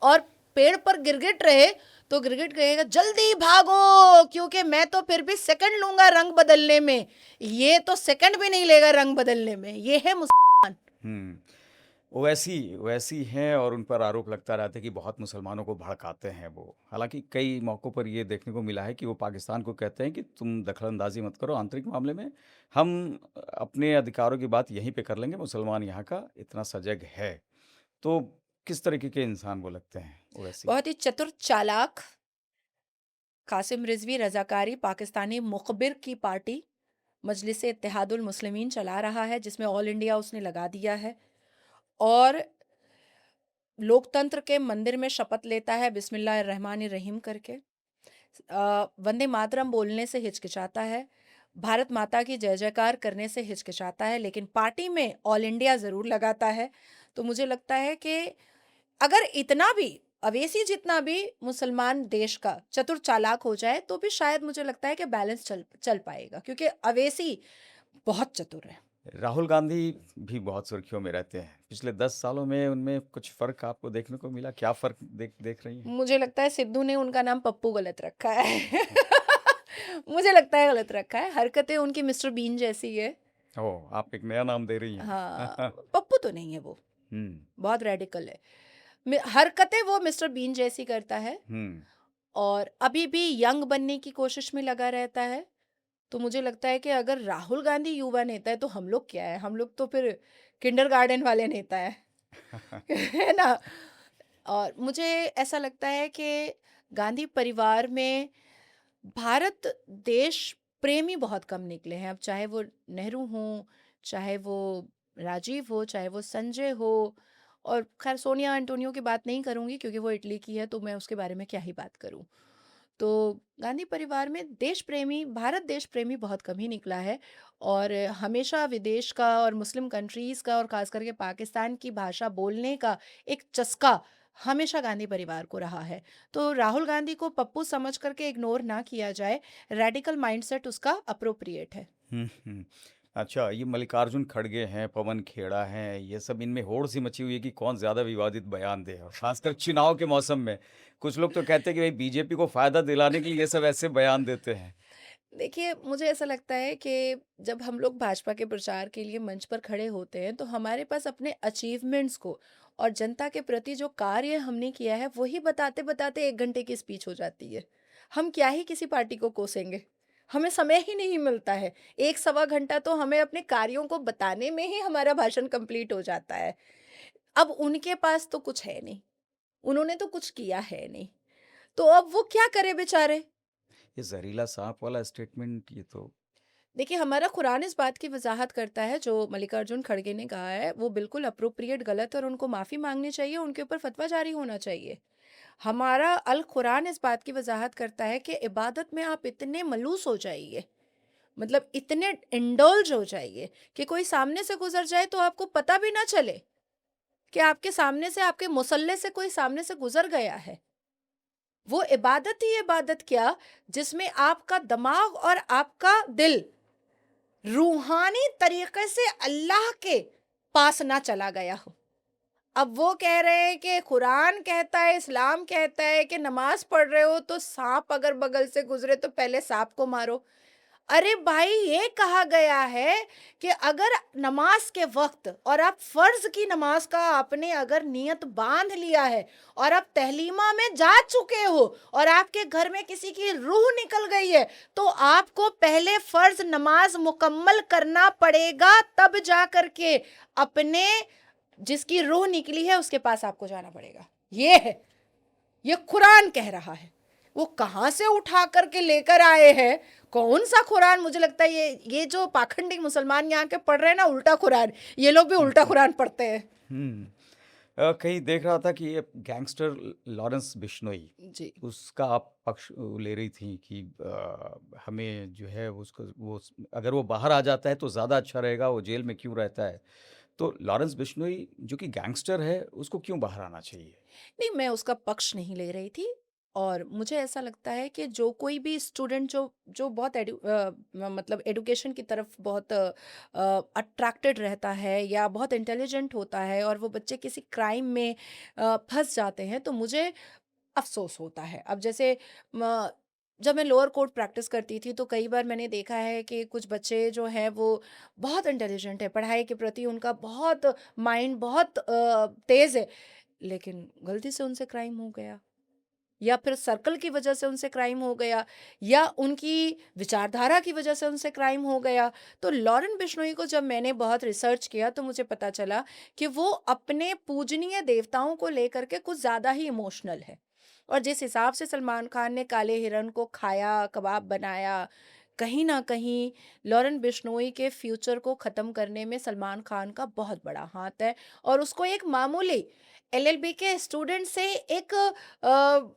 और पेड़ पर गिरगिट रहे तो गिरगिट कहेगा जल्दी भागो क्योंकि मैं तो फिर भी सेकंड लूंगा रंग बदलने में। ये तो सेकंड भी नहीं लेगा रंग बदलने में। ये है मुसलमान। वो वैसी हैं और उन पर आरोप लगता रहता है कि बहुत मुसलमानों को भड़काते हैं वो। हालाँकि कई मौक़ों पर ये देखने को मिला है कि वो पाकिस्तान को कहते हैं कि तुम दखल-अंदाज़ी मत करो आंतरिक मामले में, हम अपने अधिकारों की बात यहीं पे कर लेंगे, मुसलमान यहाँ का इतना सजग है। तो किस तरीके के इंसान वो लगते हैं ओवैसी? बहुत ही चतुर चालाक कासिम रिजवी रजाकारी पाकिस्तानी मुखबिर की पार्टी मजलिस इत्तेहादुल मुस्लिमीन चला रहा है जिसमें ऑल इंडिया उसने लगा दिया है और लोकतंत्र के मंदिर में शपथ लेता है बिस्मिल्लाहिर्रहमानिर्रहीम करके। वंदे मातरम बोलने से हिचकिचाता है, भारत माता की जय जयकार करने से हिचकिचाता है, लेकिन पार्टी में ऑल इंडिया ज़रूर लगाता है। तो मुझे लगता है कि अगर इतना भी अवेसी जितना भी मुसलमान देश का चतुर चालाक हो जाए तो भी शायद मुझे लगता है कि बैलेंस चल पाएगा क्योंकि अवेसी बहुत चतुर है। राहुल गांधी भी बहुत सुर्खियों में रहते हैं। पिछले 10 सालों में उनमें कुछ फ़र्क आपको देखने को मिला? क्या फ़र्क देख रही हैं? मुझे लगता है सिद्धू ने उनका नाम पप्पू गलत रखा है। मुझे लगता है गलत रखा है। हरकतें उनकी मिस्टर बीन जैसी है। ओह! आप एक नया नाम दे रही हैं। हाँ, पप्पू तो नहीं है वो, हुँ, बहुत रेडिकल है। हरकतें वो मिस्टर बीन जैसी करता है हुँ। और अभी भी यंग बनने की कोशिश में लगा रहता है। तो मुझे लगता है कि अगर राहुल गांधी युवा नेता है तो हम लोग क्या है? हम लोग तो फिर किंडरगार्टन वाले नेता है। है ना? और मुझे ऐसा लगता है कि गांधी परिवार में भारत देश प्रेमी बहुत कम निकले हैं। अब चाहे वो नेहरू हों चाहे वो राजीव हो, चाहे वो संजय हो, और खैर सोनिया एंटोनियो की बात नहीं करूँगी क्योंकि वो इटली की है, तो मैं उसके बारे में क्या ही बात करूँ। तो गांधी परिवार में देश प्रेमी, भारत देश प्रेमी बहुत कम ही निकला है, और हमेशा विदेश का और मुस्लिम कंट्रीज़ का और ख़ास करके पाकिस्तान की भाषा बोलने का एक चस्का हमेशा गांधी परिवार को रहा है। तो राहुल गांधी को पप्पू समझ करके इग्नोर ना किया जाए, रेडिकल माइंडसेट उसका अप्रोप्रिएट है। हम्म। अच्छा, ये मल्लिकार्जुन खड़गे हैं, पवन खेड़ा हैं, ये सब इनमें होड़ सी मची हुई है कि कौन ज्यादा विवादित बयान दे, और खासकर चुनाव के मौसम में कुछ लोग तो कहते हैं कि भाई बीजेपी को फायदा दिलाने के लिए ये सब ऐसे बयान देते हैं। देखिए, मुझे ऐसा लगता है कि जब हम लोग भाजपा के प्रचार के लिए मंच पर खड़े होते हैं, तो हमारे पास अपने अचीवमेंट्स को और जनता के प्रति जो कार्य हमने किया है, वही बताते-बताते 1 घंटे की स्पीच हो जाती है। हम क्या ही किसी पार्टी को कोसेंगे? हमें समय ही नहीं मिलता है। 1 सवा घंटा तो हमें अपने कार्यों को बताने में ही हमारा भाषण कंप्लीट हो जाता है। अब उनके पास तो कुछ है नहीं, उन्होंने तो कुछ किया है नहीं, तो अब वो क्या करें बेचारे? ये जहरीला सांप वाला स्टेटमेंट, ये तो देखिए, हमारा कुरान इस बात की वजाहत करता है, जो मल्लिकार्जुन खड़गे ने कहा है वो बिल्कुल अप्रोप्रिएट गलत है और उनको माफ़ी मांगनी चाहिए, उनके ऊपर फतवा जारी होना चाहिए। हमारा अल कुरान इस बात की वजाहत करता है कि इबादत में आप इतने मलूस हो जाइए, मतलब इतने इंडल्ज हो जाइए कि कोई सामने से गुजर जाए तो आपको पता भी ना चले कि आपके सामने से, आपके मुसल्ले से कोई सामने से गुजर गया है। वो इबादत ही इबादत क्या, जिसमें आपका दिमाग और आपका दिल रूहानी तरीके से अल्लाह के पास ना चला गया हो। अब वो कह रहे हैं कि कुरान कहता है, इस्लाम कहता है कि नमाज पढ़ रहे हो तो सांप अगर बगल से गुजरे तो पहले सांप को मारो। अरे भाई, ये कहा गया है कि अगर नमाज के वक्त और आप फर्ज की नमाज का आपने अगर नियत बांध लिया है और आप तहलीमा में जा चुके हो और आपके घर में किसी की रूह निकल गई है, तो आपको पहले फर्ज नमाज मुकम्मल करना पड़ेगा, तब जा करके अपने जिसकी रूह निकली है उसके पास आपको जाना पड़ेगा। ये है, ये कुरान कह रहा है। वो कहाँ से उठा करके लेकर आए हैं, कौन सा कुरान? मुझे लगता है ये जो पाखंडी मुसलमान यहाँ के पढ़ रहे हैं ना उल्टा कुरान, ये लोग भी उल्टा कुरान पढ़ते हैं। हम्म। कहीं देख रहा था कि ये गैंगस्टर लॉरेंस बिश्नोई, जी। उसका आप पक्ष ले रही थी कि हमें जो है उसको अगर वो बाहर आ जाता है तो ज़्यादा अच्छा रहेगा, वो जेल में क्यों रहता है। तो लॉरेंस बिश्नोई जो कि गैंगस्टर है, उसको क्यों बाहर आना चाहिए? नहीं, मैं उसका पक्ष नहीं ले रही थी, और मुझे ऐसा लगता है कि जो कोई भी स्टूडेंट जो जो बहुत मतलब एडुकेशन की तरफ बहुत अट्रैक्टेड रहता है या बहुत इंटेलिजेंट होता है और वो बच्चे किसी क्राइम में फंस जाते हैं, तो मुझे अफ़सोस होता है। अब जैसे म जब मैं लोअर कोर्ट प्रैक्टिस करती थी, तो कई बार मैंने देखा है कि कुछ बच्चे जो हैं वो बहुत इंटेलिजेंट हैं, पढ़ाई के प्रति उनका बहुत माइंड बहुत तेज़ है, लेकिन गलती से उनसे क्राइम हो गया, या फिर सर्कल की वजह से उनसे क्राइम हो गया, या उनकी विचारधारा की वजह से उनसे क्राइम हो गया। तो लॉरेन बिश्नोई को जब मैंने बहुत रिसर्च किया तो मुझे पता चला कि वो अपने पूजनीय देवताओं को लेकर के कुछ ज़्यादा ही इमोशनल है, और जिस हिसाब से सलमान खान ने काले हिरन को खाया, कबाब बनाया, कहीं न कहीं लॉरेन बिश्नोई के फ्यूचर को ख़त्म करने में सलमान खान का बहुत बड़ा हाथ है, और उसको एक मामूली एलएलबी के स्टूडेंट से अ,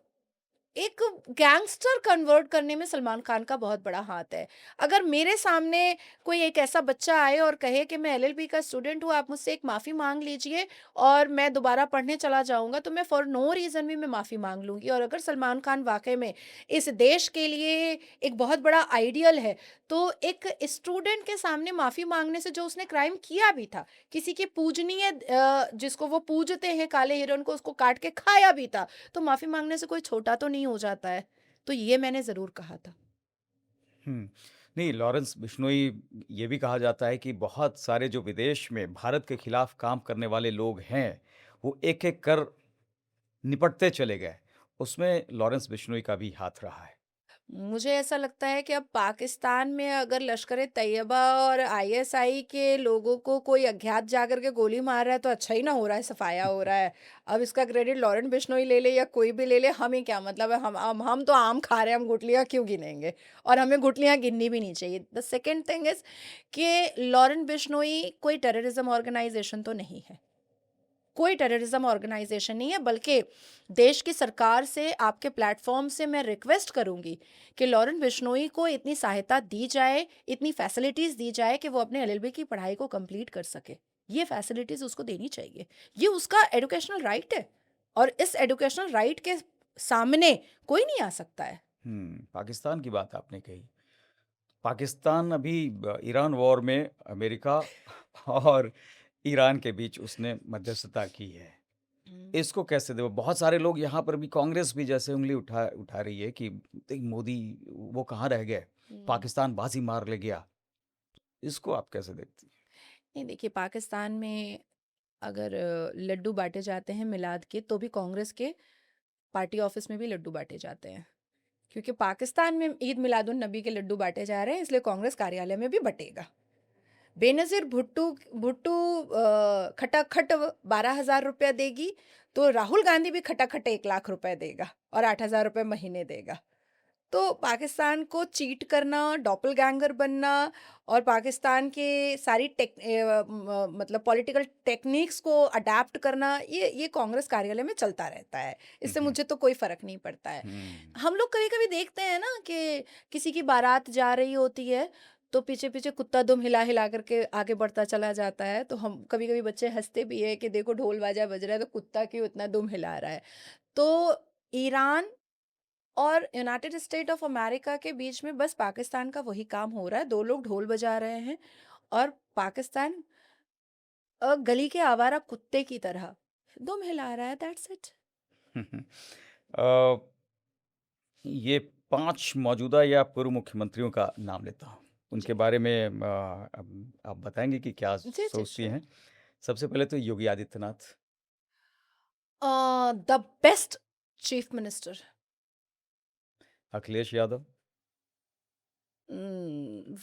एक गैंगस्टर कन्वर्ट करने में सलमान खान का बहुत बड़ा हाथ है। अगर मेरे सामने कोई एक ऐसा बच्चा आए और कहे कि मैं एलएलबी का स्टूडेंट हूँ, आप मुझसे एक माफ़ी माँग लीजिए और मैं दोबारा पढ़ने चला जाऊँगा, तो मैं फ़ॉर नो रीज़न भी मैं माफ़ी माँग लूँगी। और अगर सलमान खान वाक़ई में इस देश के लिए एक बहुत बड़ा आइडियल है, तो एक स्टूडेंट के सामने माफ़ी माँगने से, जो उसने क्राइम किया भी था, किसी की पूजनीय जिसको वो पूजते हैं काले हिरन को, उसको काट के खाया भी था, तो माफ़ी माँगने से कोई छोटा तो नहीं हो जाता है। तो ये मैंने ज़रूर कहा था। हुँ। नहीं, लॉरेंस बिश्नोई, ये भी कहा जाता है कि बहुत सारे जो विदेश में भारत के खिलाफ काम करने वाले लोग हैं, वो एक-एक कर निपटते चले गए। उसमें लॉरेंस बिश्नोई का भी हाथ रहा है। मुझे ऐसा लगता है कि अब पाकिस्तान में अगर लश्कर-ए-तैयबा और आईएसआई के लोगों को कोई अज्ञात जाकर के गोली मार रहा है तो अच्छा ही ना हो रहा है, सफाया हो रहा है। अब इसका क्रेडिट लॉरेंस बिश्नोई ले ले या कोई भी ले ले, हमें क्या मतलब है, हम तो आम खा रहे हैं, हम गुठलियाँ क्यों गिनेंगे? और हमें गुठलियाँ गिननी भी नहीं चाहिए। द सेकंड थिंग इज़ कि लॉरेंस बिश्नोई कोई टेररिज़्म ऑर्गेनाइज़ेशन तो नहीं है। कोई टेररिज्म ऑर्गेनाइजेशन नहीं है, बल्कि देश की सरकार से, आपके प्लेटफॉर्म से मैं रिक्वेस्ट करूंगी कि लॉरेंस बिश्नोई को इतनी सहायता दी जाए, इतनी फैसिलिटीज़ दी जाए कि वो अपने एलएलबी की पढ़ाई को कंप्लीट कर सके। ये फैसिलिटीज़ उसको देनी चाहिए। ये उसका एजुकेशनल राइट है और इस एजुकेशनल राइट के सामने कोई नहीं आ सकता है। पाकिस्तान की बात आपने कही। पाकिस्तान अभी ईरान वॉर में अमेरिका और ईरान के बीच उसने मध्यस्थता की है। हम्म, इसको कैसे देखो? बहुत सारे लोग यहाँ पर भी, कांग्रेस भी जैसे उंगली उठा उठा रही है कि देख मोदी वो कहाँ रह गए, हम्म। पाकिस्तान बाजी मार ले गया। इसको आप कैसे देखती हैं? नहीं, देखिए, पाकिस्तान में अगर लड्डू बांटे जाते हैं मिलाद के, तो भी कांग्रेस के पार्टी ऑफिस में भी लड्डू बांटे जाते हैं। क्योंकि पाकिस्तान में ईद मिलादुन नबी के लड्डू बांटे जा रहे हैं, इसलिए कांग्रेस कार्यालय में भी बटेगा। बेनज़ीर भुट्टो भुट्टो खटाखट 12,000 रुपया देगी, तो राहुल गांधी भी खटाखट 1 लाख रुपए देगा और 8,000 रुपये महीने देगा। तो पाकिस्तान को चीट करना, डॉपलगैंगर बनना और पाकिस्तान के सारी मतलब पॉलिटिकल टेक्निक्स को अडाप्ट करना, ये कांग्रेस कार्यालय में चलता रहता है। इससे हम्म, मुझे तो कोई फर्क नहीं पड़ता है। हम्म, हम लोग कभी कभी देखते हैं ना कि किसी की बारात जा रही होती है, तो पीछे पीछे कुत्ता दुम हिला हिला करके आगे बढ़ता चला जाता है। तो हम कभी कभी बच्चे हंसते भी है कि देखो ढोल बाजा बज रहा है तो कुत्ता क्यों इतना दुम हिला रहा है। तो ईरान और यूनाइटेड स्टेट ऑफ अमेरिका के बीच में बस पाकिस्तान का वही काम हो रहा है। दो लोग ढोल बजा रहे हैं और पाकिस्तान गली के आवारा कुत्ते की तरह दुम हिला रहा है। That's it. हम्म। अ, ये 5 मौजूदा या पूर्व मुख्यमंत्रियों का नाम लेता हूँ। उनके जी, बारे में आप बताएँगे कि क्या जी, जी, सोचती श्योर। हैं? सबसे पहले तो Yogi Adityanath, the best chief minister. Akhilesh Yadav,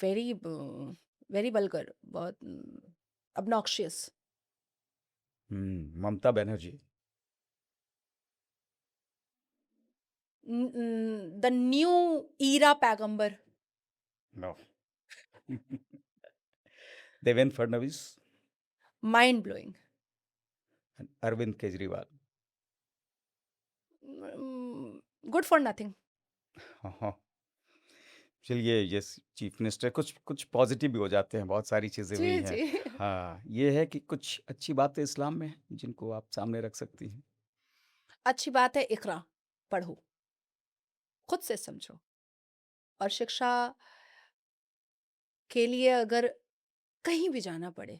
very very vulgar, बहुत obnoxious. Mamata Banerjee, The new era पैगंबर। No. Devendra Fadnavis, mind blowing. Arvind Kejriwal. Good for nothing. हाँ, हाँ। चलिए, ये चीफ मिनिस्टर कुछ कुछ पॉजिटिव भी हो जाते हैं, बहुत सारी चीज़ें जी, हुई हैं। जी। हाँ, ये है कि कुछ अच्छी बातें इस्लाम में हैं, जिनको आप सामने रख सकती हैं। अच्छी बात है, इकरा पढ़ो, खुद से समझो। और शिक्षा के लिए अगर कहीं भी जाना पड़े,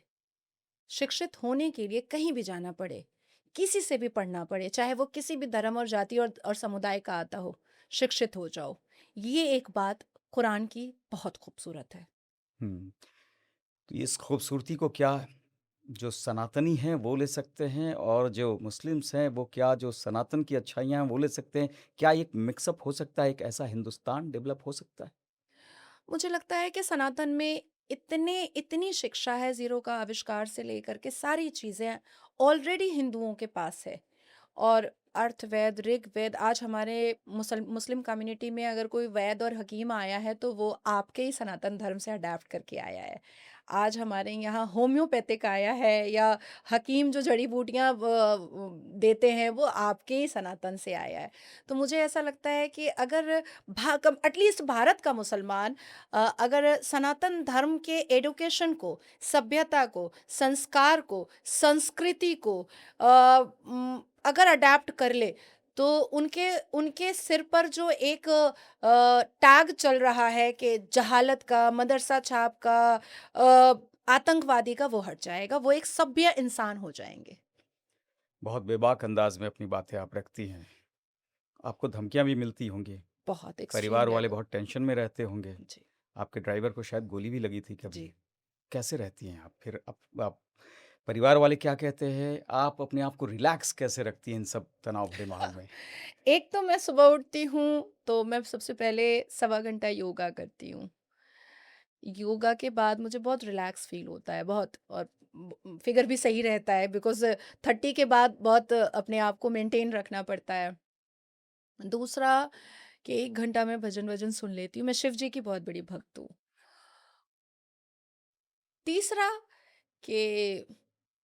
शिक्षित होने के लिए कहीं भी जाना पड़े, किसी से भी पढ़ना पड़े, चाहे वो किसी भी धर्म और जाति और समुदाय का आता हो, शिक्षित हो जाओ। ये एक बात कुरान की बहुत खूबसूरत है। हुँ। तो इस खूबसूरती को क्या जो सनातनी हैं वो ले सकते हैं, और जो मुस्लिम्स हैं वो क्या जो सनातन की अच्छाइयाँ हैं वो ले सकते हैं? क्या एक मिक्सअप हो सकता है, एक ऐसा हिंदुस्तान डेवलप हो सकता है? मुझे लगता है कि सनातन में इतनी शिक्षा है, ज़ीरो का आविष्कार से लेकर के सारी चीज़ें ऑलरेडी हिंदुओं के पास है। और अर्थवेद, ऋग्वेद, आज हमारे मुस्लिम कम्युनिटी में अगर कोई वैद और हकीम आया है तो वो आपके ही सनातन धर्म से अडैप्ट करके आया है। आज हमारे यहाँ होम्योपैथिक आया है या हकीम जो जड़ी बूटियाँ देते हैं वो आपके ही सनातन से आया है। तो मुझे ऐसा लगता है कि अगर एटलीस्ट भारत का मुसलमान अगर सनातन धर्म के एडुकेशन को, सभ्यता को, संस्कार को, संस्कृति को अगर अडैप्ट कर ले, तो उनके उनके सिर पर जो एक टैग चल रहा है कि जहालत का, मदरसा छाप का, आतंकवादी का, वो हट जाएगा। वो एक सभ्य इंसान हो जाएंगे। बहुत बेबाक अंदाज में अपनी बातें आप रखती हैं। आपको धमकियाँ भी मिलती होंगी, बहुत परिवार एक्सट्रीमली वाले अगर। बहुत टेंशन में रहते होंगे, जी, आपके ड्राइवर को शायद गोली भी लगी थी जी। कभी। कैसे रहती हैं आप फिर? आप परिवार वाले क्या कहते हैं? आप अपने आप को रिलैक्स कैसे रखती हैं इन सब तनाव भरे माहौल में? एक तो मैं सुबह उठती हूँ, तो मैं सबसे पहले सवा घंटा योगा करती हूँ। योगा के बाद मुझे बहुत रिलैक्स फ़ील होता है, बहुत, और फ़िगर भी सही रहता है, बिकॉज़ 30 के बाद बहुत अपने आप को मेंटेन रखना पड़ता है। दूसरा कि 1 घंटा मैं भजन-वजन सुन लेती हूँ, मैं शिव जी की बहुत बड़ी भक्त हूँ। तीसरा कि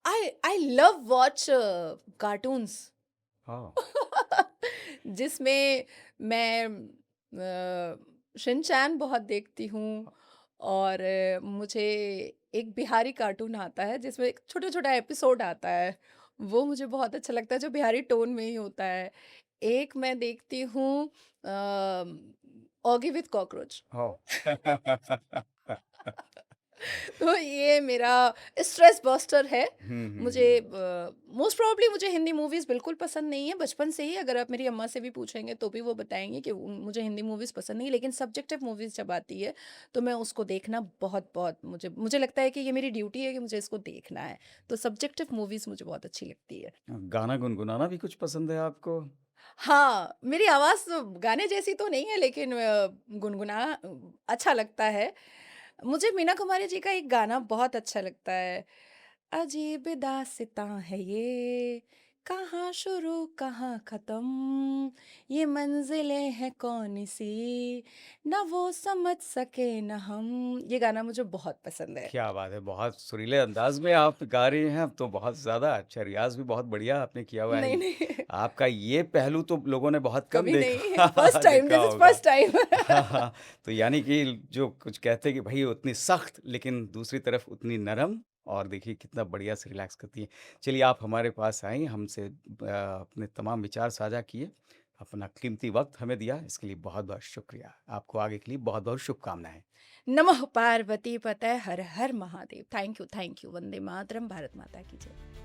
आई लव वॉच कार्टून्स। हाँ। जिसमें मैं शिनचैन बहुत देखती हूँ, और मुझे एक बिहारी कार्टून आता है जिसमें एक छोटा-छोटा एपिसोड आता है, वो मुझे बहुत अच्छा लगता है, जो बिहारी टोन में ही होता है। एक मैं देखती हूँ ऑगी विथ कॉकरोच। ओह! तो ये मेरा स्ट्रेस बस्टर है। हुँ, हुँ, मुझे हुँ। मोस्ट प्रोबब्ली मुझे हिंदी मूवीज़ बिल्कुल पसंद नहीं है, बचपन से ही। अगर आप मेरी अम्मा से भी पूछेंगे तो भी वो बताएँगी कि मुझे हिंदी मूवीज़ पसंद नहीं है, लेकिन सब्जेक्टिव मूवीज़ जब आती है, तो मैं उसको देखना बहुत-बहुत, मुझे मुझे लगता है कि ये मेरी ड्यूटी है कि मुझे इसको देखना है। तो सब्जेक्टिव मूवीज़ मुझे बहुत अच्छी लगती है। गाना गुनगुनाना भी कुछ पसंद है आपको? हाँ, मेरी आवाज़ गाने जैसी तो नहीं है, लेकिन गुनगुना अच्छा लगता है। मुझे मीना कुमारी जी का एक गाना बहुत अच्छा लगता है। अजीब दास्ताँ है ये, कहाँ शुरू कहाँ ख़त्म, ये मंज़िलें हैं कौन-सी, ना वो समझ सके ना हम। ये गाना मुझे बहुत पसंद है। क्या बात है! बहुत सुरीले अंदाज़ में आप गा रही हैं, अब तो बहुत ज़्यादा अच्छा रियाज़ भी बहुत बढ़िया आपने किया हुआ है। नहीं, नहीं, आपका ये पहलू तो लोगों ने बहुत कम कभी नहीं। देखा फर्स्ट टाइम, देखा दिस इज़ होगा। First time. हाँ, हाँ, तो यानी कि जो कुछ कहते हैं कि भई उतनी सख्त लेकिन दूसरी तरफ उतनी नरम और देखिए कितना बढ़िया से रिलैक्स करती हैं। चलिए आप हमारे पास आईं, हमसे अपने तमाम विचार साझा किए, अपना कीमती वक़्त हमें दिया, इसके लिए बहुत-बहुत शुक्रिया। आपको आगे के लिए बहुत-बहुत शुभकामनाएँ। नमः पार्वती पतये हर हर महादेव। थैंक यू, वंदे मातरम, भारत माता की जय।